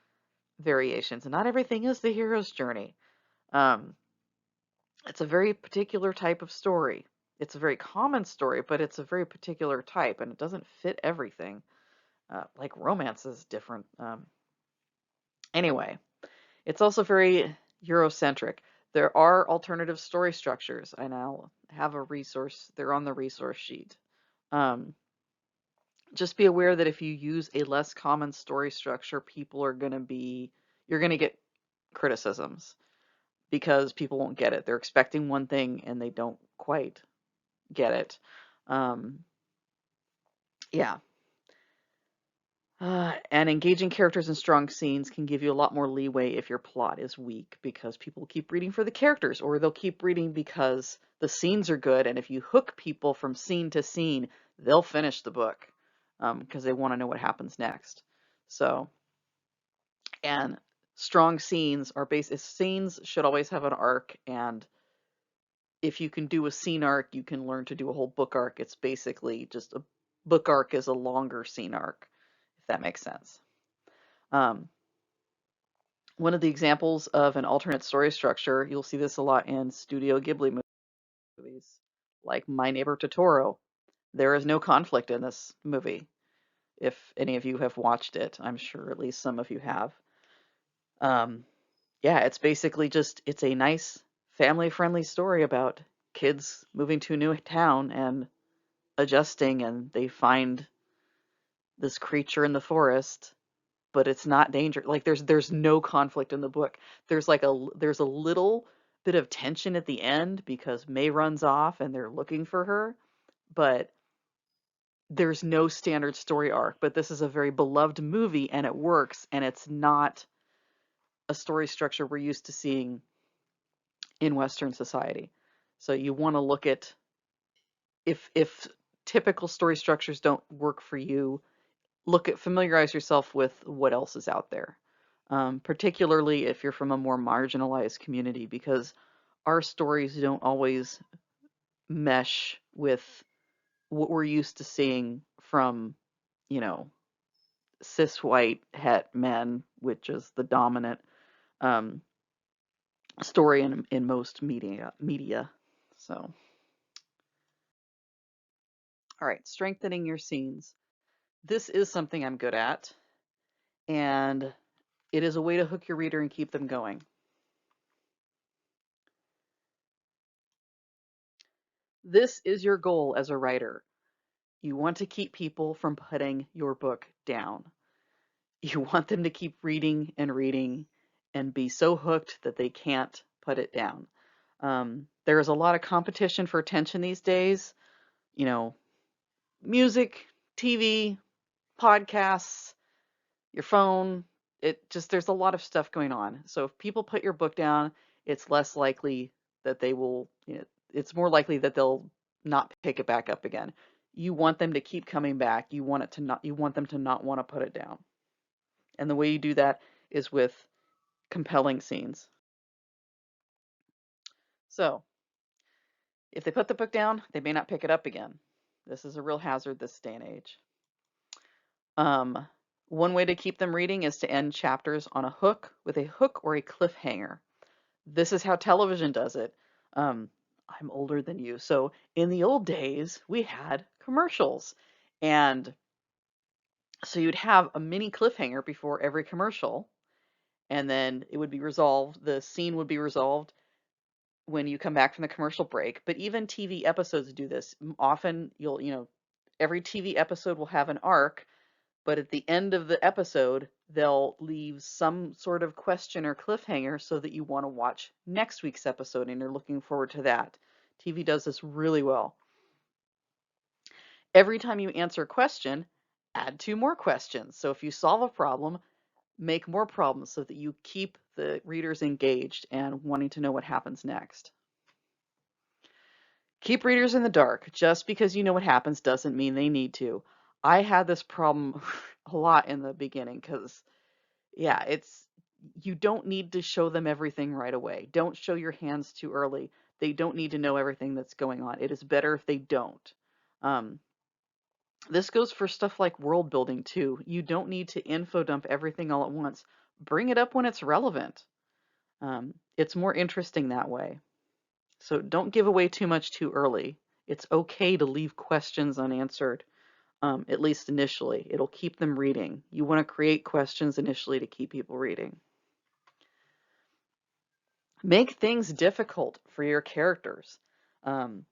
variations, and not everything is the hero's journey. Um, it's a very particular type of story. It's a very common story, but it's a very particular type, and it doesn't fit everything. Like romance is different. Anyway, it's also very Eurocentric. There are alternative story structures. I now have a resource. They're on the resource sheet. Um, just be aware that if you use a less common story structure, you're going to get criticisms because people won't get it. They're expecting one thing and they don't quite get it. Um, yeah. And engaging characters and strong scenes can give you a lot more leeway if your plot is weak because people keep reading for the characters, or they'll keep reading because the scenes are good. And if you hook people from scene to scene, they'll finish the book because they want to know what happens next. So, and strong scenes are scenes should always have an arc. And if you can do a scene arc, you can learn to do a whole book arc. It's basically just a book arc is a longer scene arc, if that makes sense. Um, One of the examples of an alternate story structure, you'll see this a lot in Studio Ghibli movies, like My Neighbor Totoro. There is no conflict in this movie. If any of you have watched it, I'm sure at least some of you have. Um, yeah, it's basically it's a nice family-friendly story about kids moving to a new town and adjusting, and they find this creature in the forest, but it's not danger. Like there's no conflict in the book. There's a little bit of tension at the end because May runs off and they're looking for her, but there's no standard story arc. But this is a very beloved movie and it works, and it's not a story structure we're used to seeing in Western society. So you want to look at if typical story structures don't work for you, familiarize yourself with what else is out there, particularly if you're from a more marginalized community, because our stories don't always mesh with what we're used to seeing from, you know, cis white het men, which is the dominant um, story in most media. So, all right, strengthening your scenes. This is something I'm good at, and it is a way to hook your reader and keep them going. This is your goal as a writer. You want to keep people from putting your book down. You want them to keep reading and be so hooked that they can't put it down. There is a lot of competition for attention these days. You know, music, TV, podcasts, your phone. There's a lot of stuff going on. So if people put your book down, it's less likely that they will, it's more likely that they'll not pick it back up again. You want them to keep coming back. You want them to not want to put it down. And the way you do that is with compelling scenes. So if they put the book down, they may not pick it up again. This is a real hazard this day and age. Um, One way to keep them reading is to end chapters on a hook with a hook or a cliffhanger. This is how television does it. Um, I'm older than you. So in the old days, we had commercials. And so you'd have a mini cliffhanger before every commercial, and then it would be resolved. The scene would be resolved when you come back from the commercial break. But even TV episodes do this. Often every TV episode will have an arc, but at the end of the episode, they'll leave some sort of question or cliffhanger so that you want to watch next week's episode and you're looking forward to that. TV does this really well. Every time you answer a question, add two more questions. So if you solve a problem, make more problems so that you keep the readers engaged and wanting to know what happens next. Keep readers in the dark. Just because you know what happens doesn't mean they need to. I had this problem a lot in the beginning because, yeah, you don't need to show them everything right away. Don't show your hands too early. They don't need to know everything that's going on. It is better if they don't. Um, this goes for stuff like world building too. You don't need to info dump everything all at once. Bring it up when it's relevant. It's more interesting that way. So don't give away too much too early. It's okay to leave questions unanswered. at least initially. It'll keep them reading. You want to create questions initially to keep people reading. Make things difficult for your characters. Um,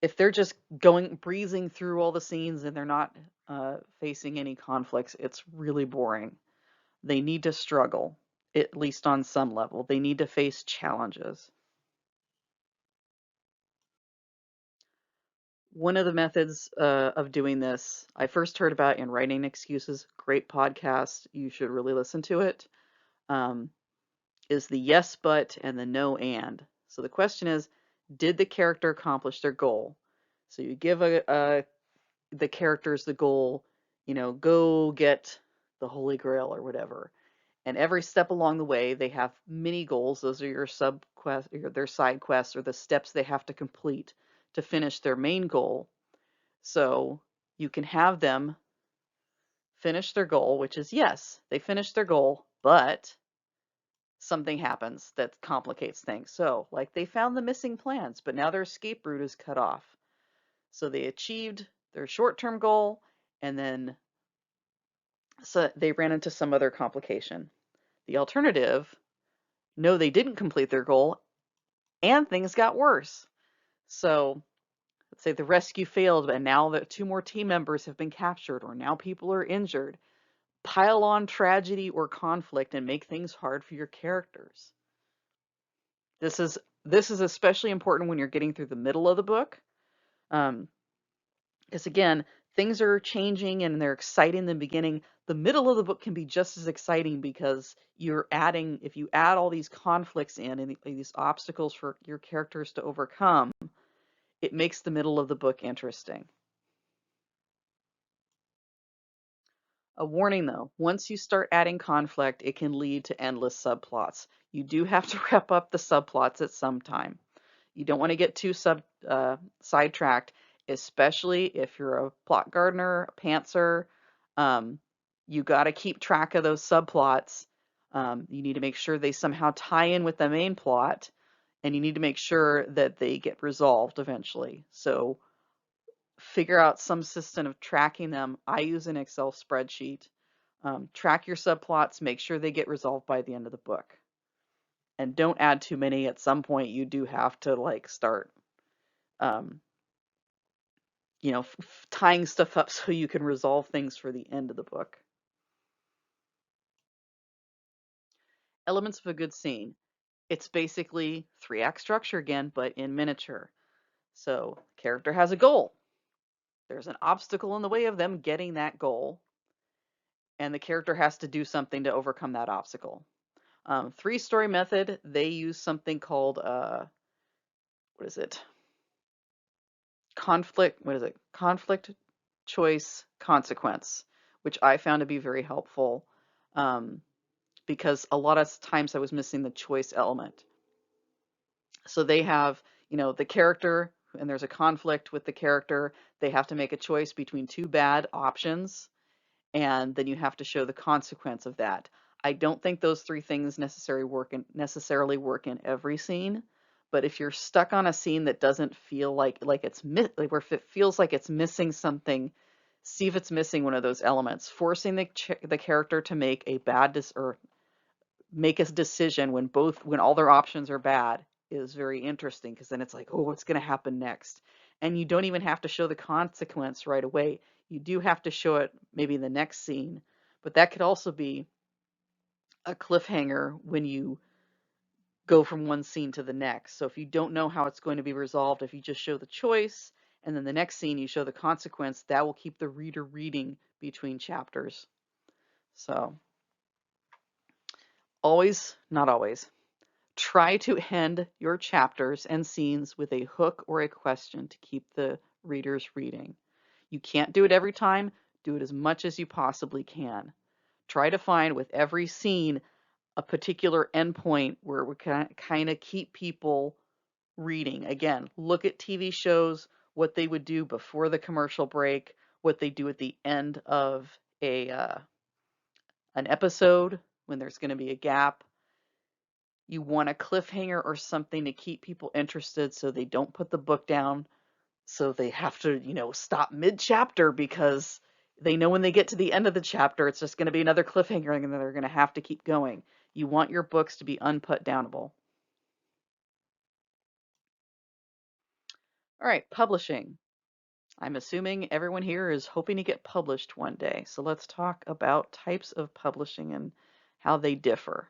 if they're just breezing through all the scenes and they're not facing any conflicts, it's really boring. They need to struggle, at least on some level. They need to face challenges. One of the methods of doing this, I first heard about in Writing Excuses, great podcast. You should really listen to it. Um, is the yes, but, and the no, and. So the question is, did the character accomplish their goal? So you give the characters the goal, go get the Holy Grail or whatever. And every step along the way, they have mini goals. Those are your sub quest, their side quests, or the steps they have to complete to finish their main goal. So you can have them finish their goal, which is yes, they finished their goal, but something happens that complicates things. So, like they found the missing plans, but now their escape route is cut off. So they achieved their short-term goal, and then so they ran into some other complication. The alternative, no, they didn't complete their goal, and things got worse. So let's say the rescue failed, and now that two more team members have been captured, or now people are injured. Pile on tragedy or conflict and make things hard for your characters. This is this is especially important when you're getting through the middle of the book, because again, things are changing and they're exciting in the beginning. The middle of the book can be just as exciting because if you add all these conflicts in and these obstacles for your characters to overcome, it makes the middle of the book interesting. A warning though, once you start adding conflict, it can lead to endless subplots. You do have to wrap up the subplots at some time. You don't want to get too sidetracked, especially if you're a plot gardener, a pantser. Um, you got to keep track of those subplots. You need to make sure they somehow tie in with the main plot, and you need to make sure that they get resolved eventually. So figure out some system of tracking them. I use an Excel spreadsheet. Track your subplots, make sure they get resolved by the end of the book. And don't add too many. At some point, you do have to like start, um, tying stuff up so you can resolve things for the end of the book. Elements of a good scene. It's basically 3-act structure again, but in miniature. So, character has a goal. There's an obstacle in the way of them getting that goal, and the character has to do something to overcome that obstacle. 3-story method, they use something called, what is it? Conflict, choice, consequence, which I found to be very helpful, because a lot of times I was missing the choice element. So they have, the character, and there's a conflict with the character. They have to make a choice between two bad options, and then you have to show the consequence of that. I don't think those three things necessarily work in every scene, but if you're stuck on a scene that doesn't feel like where if it feels like it's missing something, see if it's missing one of those elements. Forcing the character to make or make a decision when all their options are bad is very interesting, because then it's like, oh, what's going to happen next? And you don't even have to show the consequence right away. You do have to show it maybe in the next scene, but that could also be a cliffhanger when you go from one scene to the next. So if you don't know how it's going to be resolved, if you just show the choice and then the next scene you show the consequence, that will keep the reader reading between chapters. So not always, try to end your chapters and scenes with a hook or a question to keep the readers reading. You can't do it every time. Do it as much as you possibly can. Try to find with every scene a particular endpoint where we can kind of keep people reading. Again, look at TV shows, what they would do before the commercial break, what they do at the end of an episode when there's going to be a gap. You want a cliffhanger or something to keep people interested so they don't put the book down So they have to, stop mid-chapter because they know when they get to the end of the chapter, it's just going to be another cliffhanger and then they're going to have to keep going. You want your books to be unput downable. All right, publishing. I'm assuming everyone here is hoping to get published one day. So let's talk about types of publishing and how they differ.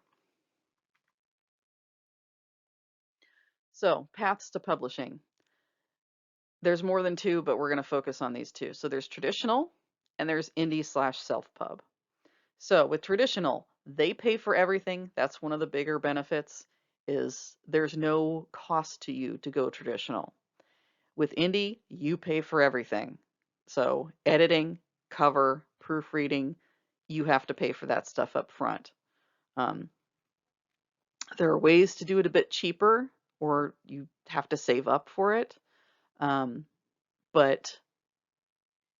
So, paths to publishing. There's more than two, but we're going to focus on these two. So there's traditional and there's indie slash self-pub. So with traditional, they pay for everything. That's one of the bigger benefits is there's no cost to you to go traditional. With indie, you pay for everything. So editing, cover, proofreading, you have to pay for that stuff up front. Um, there are ways to do it a bit cheaper, or you have to save up for it. But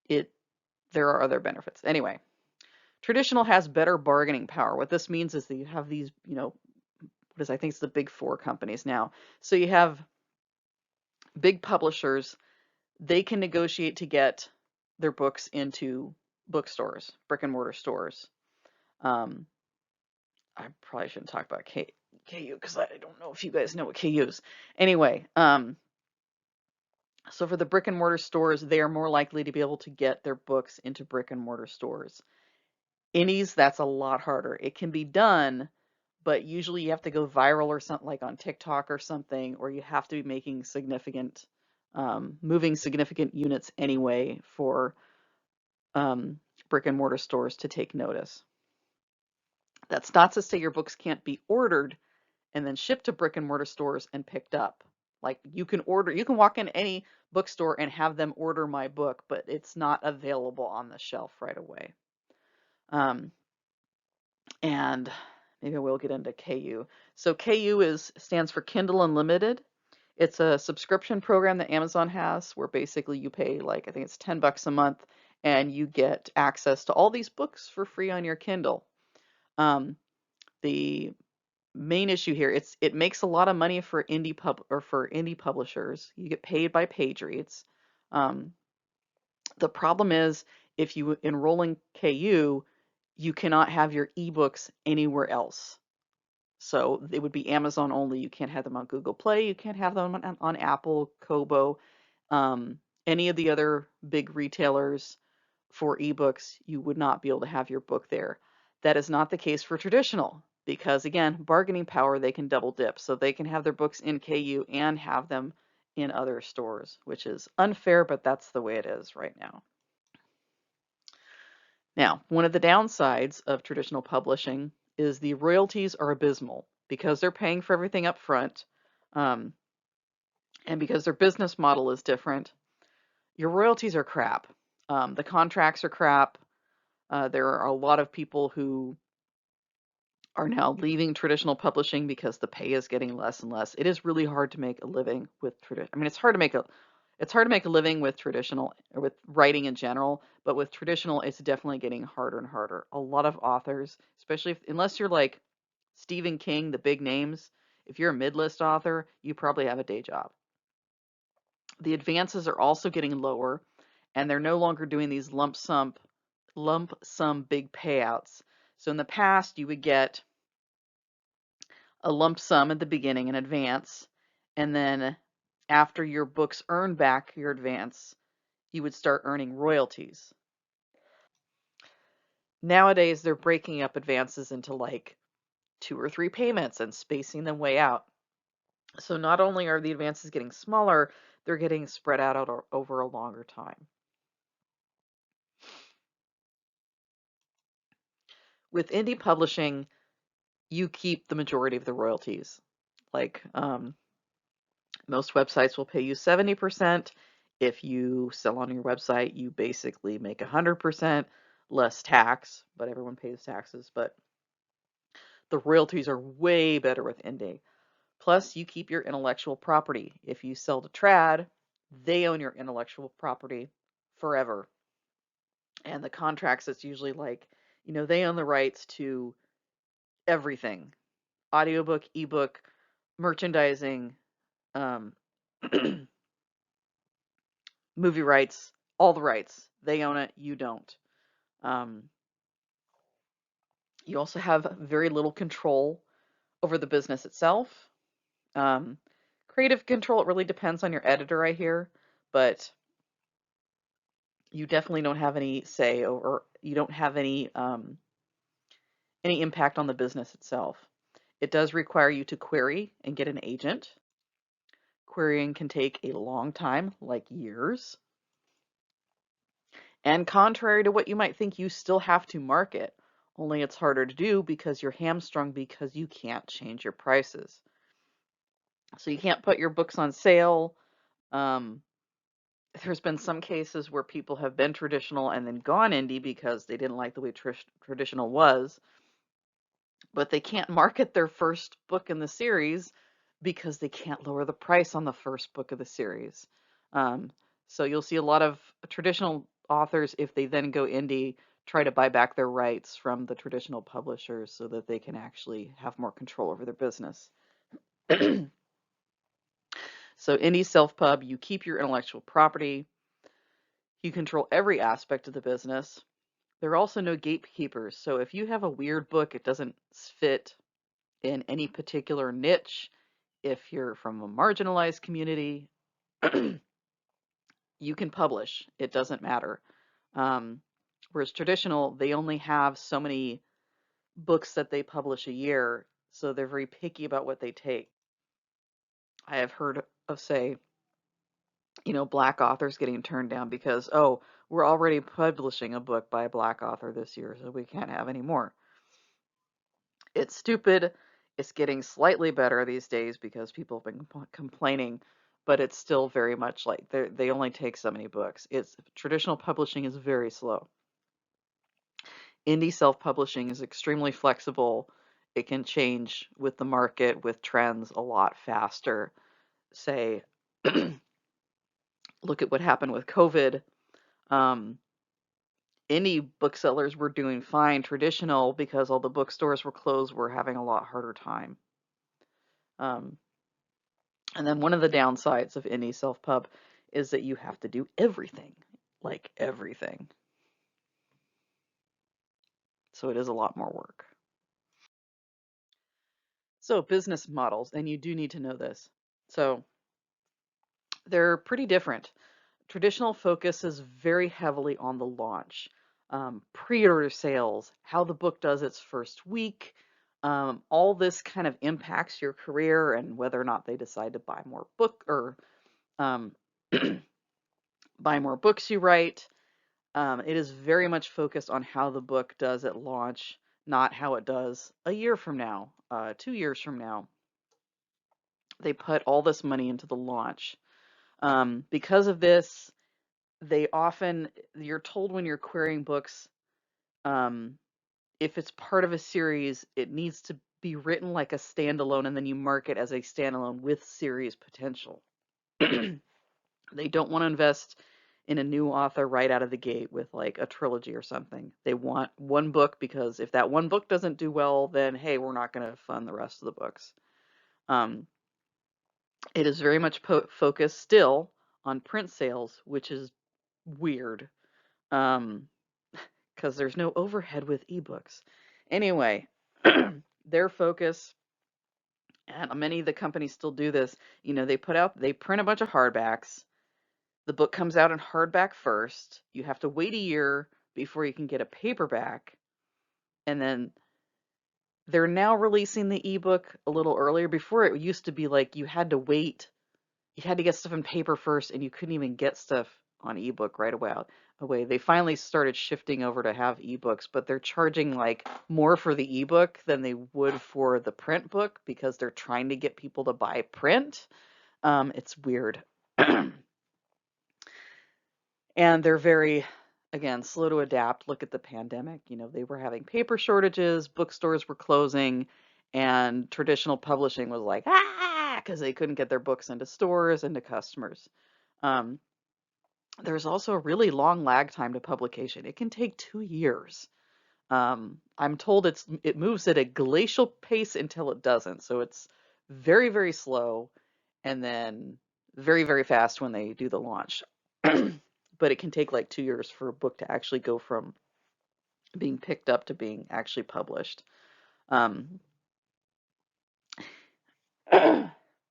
it there are other benefits. Anyway, traditional has better bargaining power. What this means is that you have these, what is I think it's the big four companies now. So you have big publishers, they can negotiate to get their books into bookstores, brick and mortar stores. Um, I probably shouldn't talk about KU because I don't know if you guys know what KU is. Anyway, so for the brick and mortar stores, they are more likely to be able to get their books into brick and mortar stores. Indies, that's a lot harder. It can be done, but usually you have to go viral or something like on TikTok or something, or you have to be making significant, moving significant units anyway for um, brick and mortar stores to take notice. That's not to say your books can't be ordered and then shipped to brick and mortar stores and picked up. Like you can walk in any bookstore and have them order my book, but it's not available on the shelf right away. Um, and maybe we'll get into KU. So KU stands for Kindle Unlimited. It's a subscription program that Amazon has where basically you pay like I think it's $10 a month and you get access to all these books for free on your Kindle. The main issue here, it makes a lot of money for indie publishers. You get paid by page reads. Um, the problem is if you enroll in KU, you cannot have your ebooks anywhere else. So it would be Amazon only. You can't have them on Google Play. You can't have them on Apple, Kobo, any of the other big retailers for ebooks. You would not be able to have your book there. That is not the case for traditional because, again, bargaining power, they can double dip. So they can have their books in KU and have them in other stores, which is unfair, but that's the way it is right now. Now, one of the downsides of traditional publishing is the royalties are abysmal because they're paying for everything up front, um, and because their business model is different. Your royalties are crap. The contracts are crap. There are a lot of people who are now leaving traditional publishing because the pay is getting less and less. It is really hard to make a living with tradition. I mean, it's hard to make a living with traditional or with writing in general, but with traditional, it's definitely getting harder and harder. A lot of authors, especially unless you're like Stephen King, the big names, if you're a mid-list author, you probably have a day job. The advances are also getting lower, and they're no longer doing these lump sum big payouts. So in the past, you would get a lump sum at the beginning in advance, and then after your books earn back your advance, you would start earning royalties. Nowadays, they're breaking up advances into like 2 or 3 payments and spacing them way out. So not only are the advances getting smaller, they're getting spread out over a longer time. With indie publishing, you keep the majority of the royalties. Like most websites will pay you 70%. If you sell on your website, you basically make 100% less tax, but everyone pays taxes. But the royalties are way better with indie. Plus, you keep your intellectual property. If you sell to trad, they own your intellectual property forever. And the contracts, it's usually like, they own the rights to everything: audiobook, ebook, merchandising, um, movie rights, all the rights. They own it, you don't. Um, you also have very little control over the business itself. Um, Creative control, it really depends on your editor, I hear, but you definitely don't have any say or you don't have any impact on the business itself. It does require you to query and get an agent. Querying can take a long time, like years. And contrary to what you might think, you still have to market. Only it's harder to do because you're hamstrung because you can't change your prices. So you can't put your books on sale. Um, there's been some cases where people have been traditional and then gone indie because they didn't like the way traditional was, but they can't market their first book in the series because they can't lower the price on the first book of the series. Um, so you'll see a lot of traditional authors, if they then go indie, try to buy back their rights from the traditional publishers so that they can actually have more control over their business. So indie self-pub, you keep your intellectual property, you control every aspect of the business. There are also no gatekeepers. So if you have a weird book, it doesn't fit in any particular niche. If you're from a marginalized community, you can publish. It doesn't matter. Um, Whereas traditional, they only have so many books that they publish a year, so they're very picky about what they take. I have heard of, say, black authors getting turned down because, oh, we're already publishing a book by a black author this year, so we can't have any more. It's stupid. It's getting slightly better these days because people have been complaining, but it's still very much like they only take so many books. It's traditional publishing is very slow. Indie self-publishing is extremely flexible. It can change with the market, with trends a lot faster. Say, look at what happened with COVID. Um, Indie booksellers were doing fine. Traditional, because all the bookstores were closed, were having a lot harder time. Um, And then one of the downsides of indie self-pub is that you have to do everything, like everything. So it is a lot more work. So business models, and you do need to know this. So they're pretty different. Traditional focuses very heavily on the launch, pre-order sales, how the book does its first week. All this kind of impacts your career and whether or not they decide to buy more book or um, buy more books you write. It is very much focused on how the book does at launch, not how it does a year from now, 2 years from now. They put all this money into the launch. Because of this, you're told when you're querying books, um, if it's part of a series, it needs to be written like a standalone, and then you mark it as a standalone with series potential. They don't want to invest in a new author right out of the gate with like a trilogy or something. They want one book because if that one book doesn't do well, then hey, we're not going to fund the rest of the books. Um, it is very much focused still on print sales, which is weird um, because there's no overhead with ebooks. Anyway, their focus, and many of the companies still do this, they print a bunch of hardbacks. The book comes out in hardback first. You have to wait a year before you can get a paperback. And then they're now releasing the ebook a little earlier. Before it used to be like you had to wait. You had to get stuff in paper first and you couldn't even get stuff on ebook right away. They finally started shifting over to have ebooks, but they're charging like more for the ebook than they would for the print book because they're trying to get people to buy print. It's weird. And they're very, again, slow to adapt. Look at the pandemic. They were having paper shortages, bookstores were closing, and traditional publishing was like, because they couldn't get their books into stores and to customers. Um, there's also a really long lag time to publication. It can take 2 years. I'm told it moves at a glacial pace until it doesn't. So it's very, very slow and then very, very fast when they do the launch. but it can take like 2 years for a book to actually go from being picked up to being actually published. Um,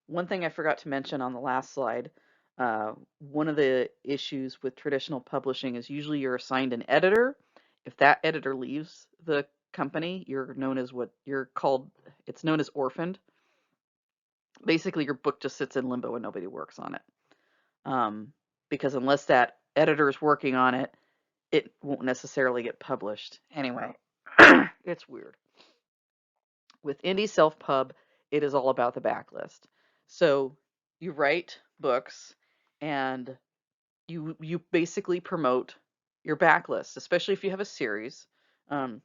One thing I forgot to mention on the last slide, one of the issues with traditional publishing is usually you're assigned an editor. If that editor leaves the company, you're known as what you're called, it's known as orphaned. Basically, your book just sits in limbo and nobody works on it. Um, because unless that editor is working on it, it won't necessarily get published. Anyway, it's weird. With indie self-pub, it is all about the backlist. So you write books and you basically promote your backlist, especially if you have a series. Um,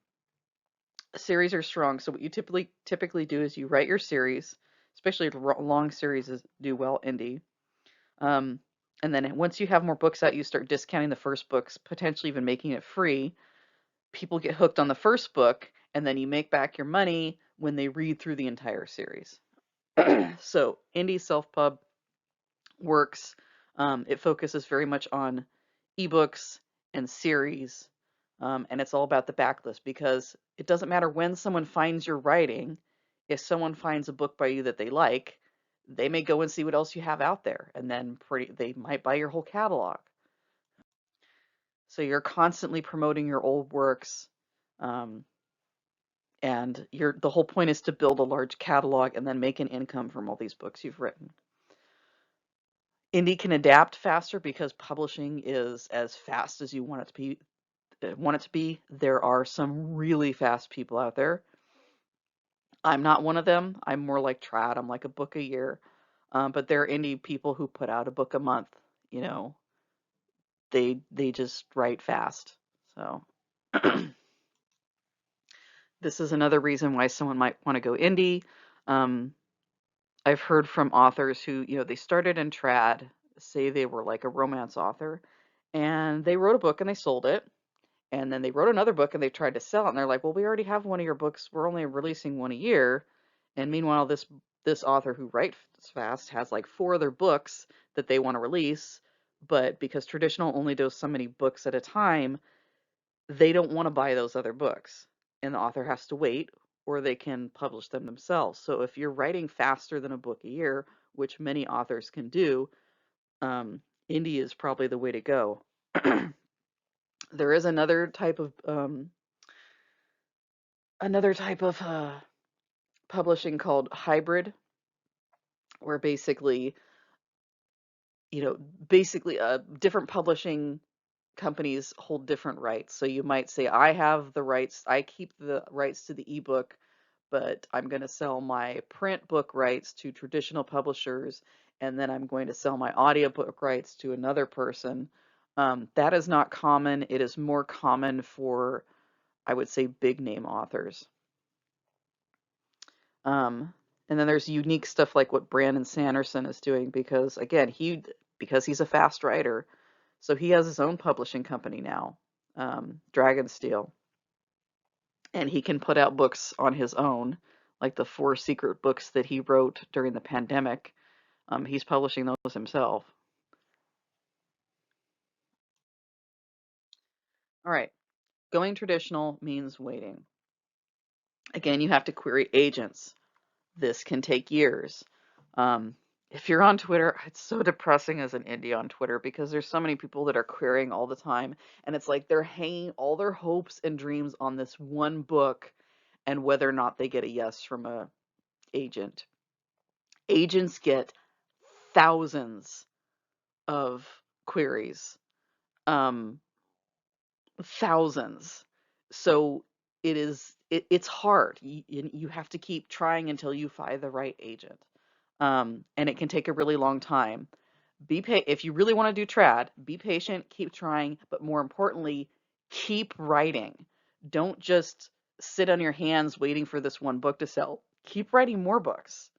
Series are strong, so what you typically do is you write your series, especially long series do well indie. Um, and then once you have more books out, you start discounting the first books, potentially even making it free. People get hooked on the first book, and then you make back your money when they read through the entire series. So indie self-pub works. It focuses very much on ebooks and series, and it's all about the backlist because it doesn't matter when someone finds your writing. If someone finds a book by you that they like, they may go and see what else you have out there, and then they might buy your whole catalog. So you're constantly promoting your old works, um, and the whole point is to build a large catalog and then make an income from all these books you've written. Indie can adapt faster because publishing is as fast as you want it to be. There are some really fast people out there. I'm not one of them. I'm more like trad. I'm like a book a year. But there are indie people who put out a book a month. You know, they just write fast. So this is another reason why someone might want to go indie. Um, I've heard from authors who, they started in trad, say they were like a romance author, and they wrote a book and they sold it. And then they wrote another book and they tried to sell it. And they're like, well, we already have one of your books. We're only releasing one a year. And meanwhile, this author who writes fast has like 4 other books that they want to release. But because traditional only does so many books at a time, they don't want to buy those other books. And the author has to wait, or they can publish them themselves. So if you're writing faster than a book a year, which many authors can do, indie is probably the way to go. There is another type of publishing called hybrid, where you know, basically different publishing companies hold different rights. So you might say, I have the rights, I keep the rights to the ebook, but I'm going to sell my print book rights to traditional publishers, and then I'm going to sell my audiobook rights to another person. That is not common. It is more common for, I would say, big name authors. Um, and then there's unique stuff like what Brandon Sanderson is doing because again, because he's a fast writer, so he has his own publishing company now, Dragonsteel, and he can put out books on his own, like the 4 secret books that he wrote during the pandemic. He's publishing those himself. All right, going traditional means waiting. Again, you have to query agents. This can take years. Um, if you're on Twitter, it's so depressing as an indie on Twitter because there's so many people that are querying all the time, and it's like they're hanging all their hopes and dreams on this one book and whether or not they get a yes from a agent. Agents get thousands of queries, um, thousands. So it's hard. You have to keep trying until you find the right agent. And it can take a really long time. If you really want to do trad, be patient, keep trying, but more importantly, keep writing. Don't just sit on your hands waiting for this one book to sell. Keep writing more books.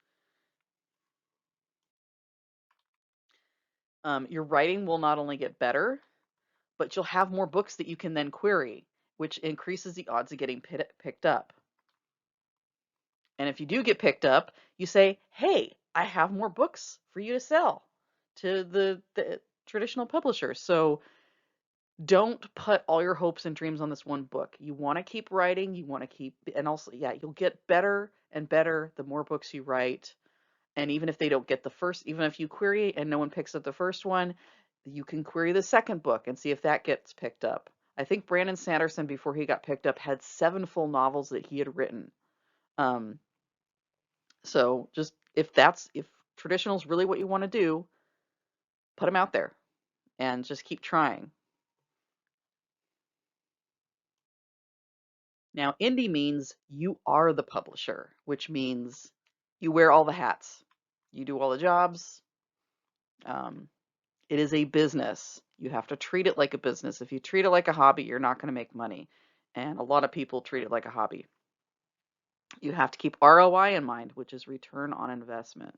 Your writing will not only get better, but you'll have more books that you can then query, which increases the odds of getting picked up. And if you do get picked up, you say, "Hey, I have more books for you to sell to traditional publishers. So don't put all your hopes and dreams on this one book. You want to keep writing, you want to keep, and also, yeah, you'll get better and better the more books you write. And even if they don't get the first, even if you query and no one picks up the first one, you can query the second book and see if that gets picked up. I think Brandon Sanderson, before he got picked up, had 7 full novels that he had written. Um, so just if traditional is really what you want to do, put them out there and just keep trying. Now, indie means you are the publisher, which means you wear all the hats. You do all the jobs. Um, it is a business. You have to treat it like a business. If you treat it like a hobby, you're not going to make money. And a lot of people treat it like a hobby. You have to keep ROI in mind, which is return on investment.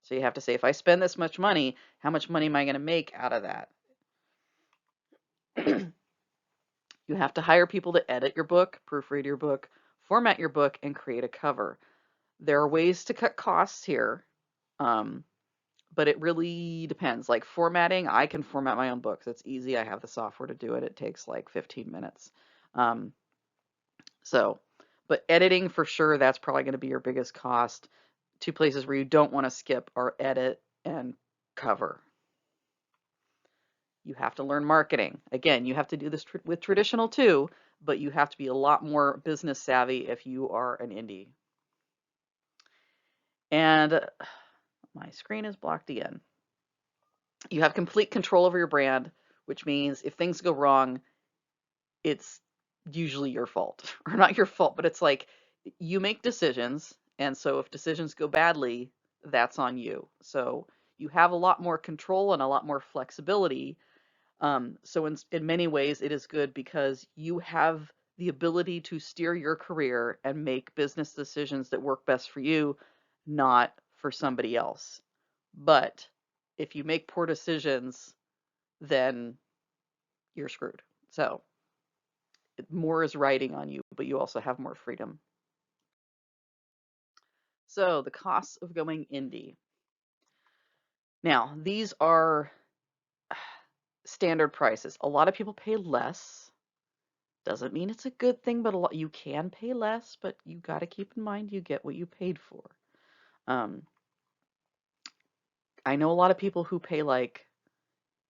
So you have to say, if I spend this much money, how much money am I going to make out of that? You have to hire people to edit your book, proofread your book, format your book, and create a cover. There are ways to cut costs here, um, but it really depends. Like formatting, I can format my own books. It's easy. I have the software to do it. It takes like 15 minutes. Um, so, but editing for sure, that's probably going to be your biggest cost. 2 places where you don't want to skip are edit and cover. You have to learn marketing. Again, you have to do this with traditional too, but you have to be a lot more business savvy if you are an indie. And my screen is blocked again. You have complete control over your brand, which means if things go wrong, it's usually your fault. Or not your fault, but it's like you make decisions. And so if decisions go badly, that's on you. So you have a lot more control and a lot more flexibility. So in many ways, it is good because you have the ability to steer your career and make business decisions that work best for you, not for somebody else. But if you make poor decisions, then you're screwed. So more is riding on you, but you also have more freedom. So the costs of going indie. Now, these are standard prices. A lot of people pay less. Doesn't mean it's a good thing, but you can pay less, but you got to keep in mind you get what you paid for. Um, I know a lot of people who pay like,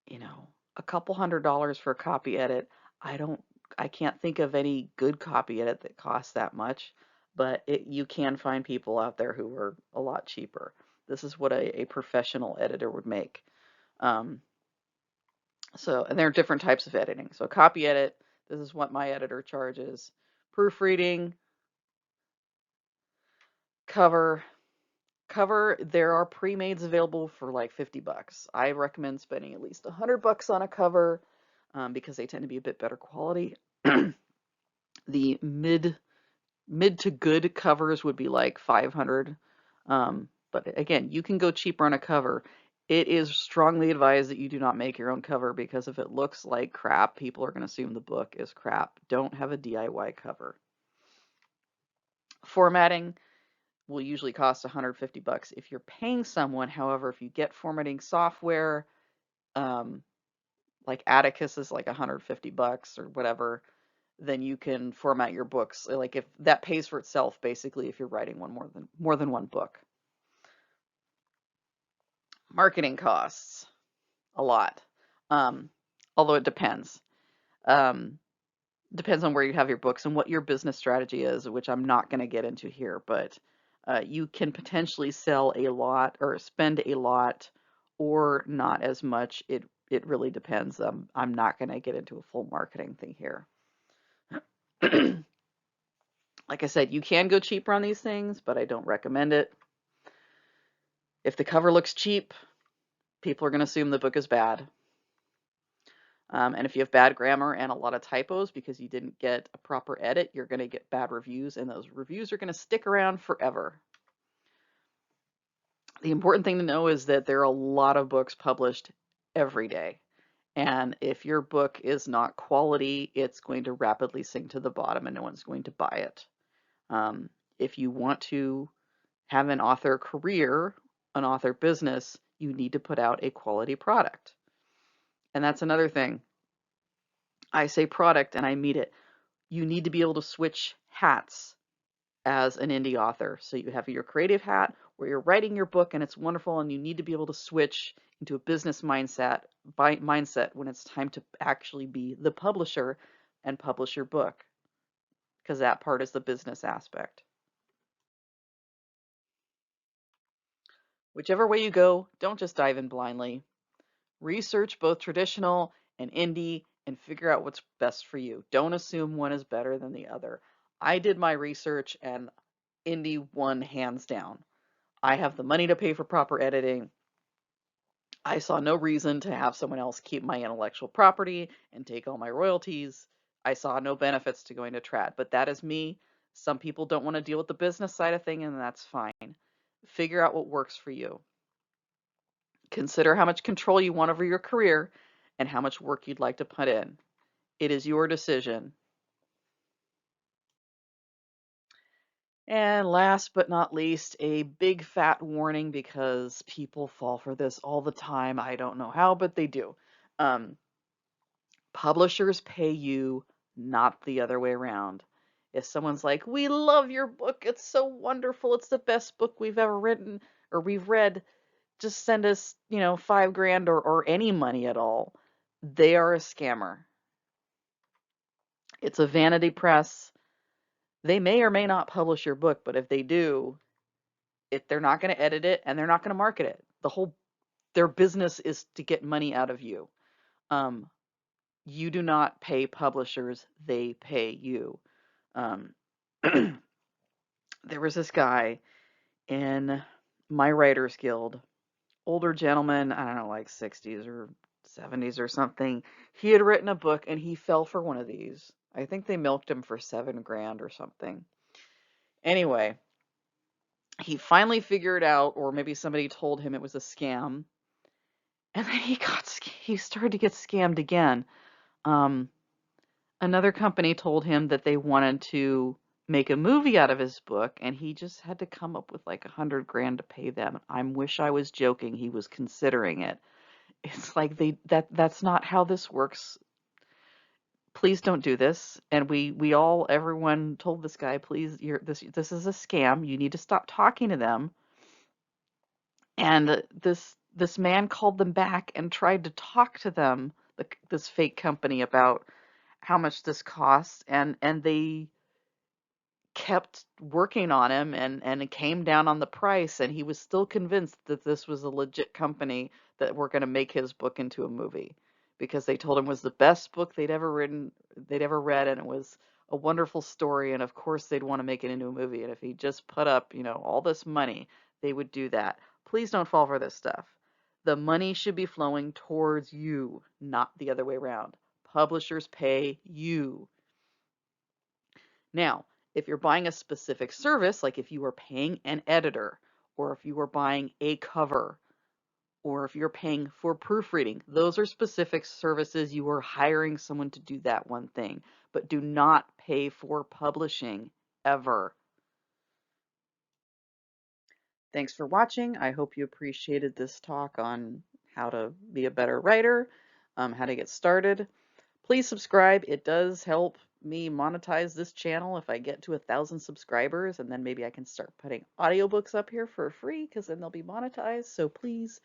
a couple $100s for a copy edit. I don't, I can't think of any good copy edit that costs that much, but you can find people out there who are a lot cheaper. This is what a professional editor would make. Um, and there are different types of editing. So copy edit, this is what my editor charges. Proofreading, cover, there are pre-mades available for like $50. I recommend spending at least $100 on a cover because they tend to be a bit better quality. The mid to good covers would be like 500. But again, you can go cheaper on a cover. It is strongly advised that you do not make your own cover because if it looks like crap, people are going to assume the book is crap. Don't have a DIY cover. Formatting will usually cost $150 if you're paying someone. However, if you get formatting software, um, like Atticus is like $150 or whatever, then you can format your books. Like if that pays for itself, basically, if you're writing more than one book. Marketing costs a lot, um, although it depends. Um, Depends on where you have your books and what your business strategy is, which I'm not going to get into here, but you can potentially sell a lot or spend a lot or not as much. It really depends. I'm not going to get into a full marketing thing here. Like I said, you can go cheaper on these things, but I don't recommend it. If the cover looks cheap, people are going to assume the book is bad. And if you have bad grammar and a lot of typos because you didn't get a proper edit, you're going to get bad reviews, and those reviews are going to stick around forever. The important thing to know is that there are a lot of books published every day. And if your book is not quality, it's going to rapidly sink to the bottom and no one's going to buy it. If you want to have an author career, an author business, you need to put out a quality product. And that's another thing. I say product and I mean it. You need to be able to switch hats as an indie author. So you have your creative hat where you're writing your book and it's wonderful, and you need to be able to switch into a business mindset when it's time to actually be the publisher and publish your book, because that part is the business aspect. Whichever way you go, don't just dive in blindly. Research both traditional and indie and figure out what's best for you. Don't assume one is better than the other. I did my research and indie won hands down. I have the money to pay for proper editing. I saw no reason to have someone else keep my intellectual property and take all my royalties. I saw no benefits to going to trad, but that is me. Some people don't want to deal with the business side of thing, and that's fine. Figure out what works for you. Consider how much control you want over your career and how much work you'd like to put in. It is your decision. And last but not least, a big fat warning, because people fall for this all the time. I don't know how, but they do. Um, Publishers pay you, not the other way around. If someone's like, "We love your book. It's so wonderful. It's the best book we've ever written or we've read. Just send us, 5 grand or any money at all." They are a scammer. It's a vanity press. They may or may not publish your book, but if they do, if they're not going to edit it and they're not going to market it. Their business is to get money out of you. Um, you do not pay publishers, they pay you. Um, there was this guy in my writers guild, older gentleman, I don't know, like 60s or 70s or something. He had written a book and he fell for one of these. I think they milked him for 7 grand or something. Anyway, he finally figured out, or maybe somebody told him it was a scam, and then he started to get scammed again. Um, Another company told him that they wanted to make a movie out of his book, and he just had to come up with like 100 grand to pay them. I wish I was joking. He was considering it. It's like that's not how this works. Please don't do this. And everyone told this guy, please, this is a scam. You need to stop talking to them. And this man called them back and tried to talk to them, this fake company, about how much this costs, and they kept working on him, and it came down on the price, and he was still convinced that this was a legit company that were going to make his book into a movie, because they told him it was the best book they'd ever read, and it was a wonderful story, and of course they'd want to make it into a movie, and if he just put up, all this money, they would do that. Please don't fall for this stuff. The money should be flowing towards you, not the other way around. Publishers pay you. Now, if you're buying a specific service, like if you are paying an editor, or if you are buying a cover, or if you're paying for proofreading, those are specific services. You are hiring someone to do that one thing, but do not pay for publishing ever. Thanks for watching. I hope you appreciated this talk on how to be a better writer, how to get started. Please subscribe. It does help me monetize this channel if I get to 1,000 subscribers, and then maybe I can start putting audiobooks up here for free, because then they'll be monetized. So please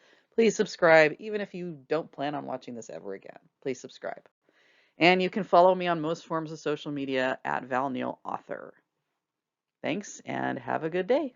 subscribe, even if you don't plan on watching this ever again. Please subscribe. And you can follow me on most forms of social media at Val Neal Author. Thanks, and have a good day.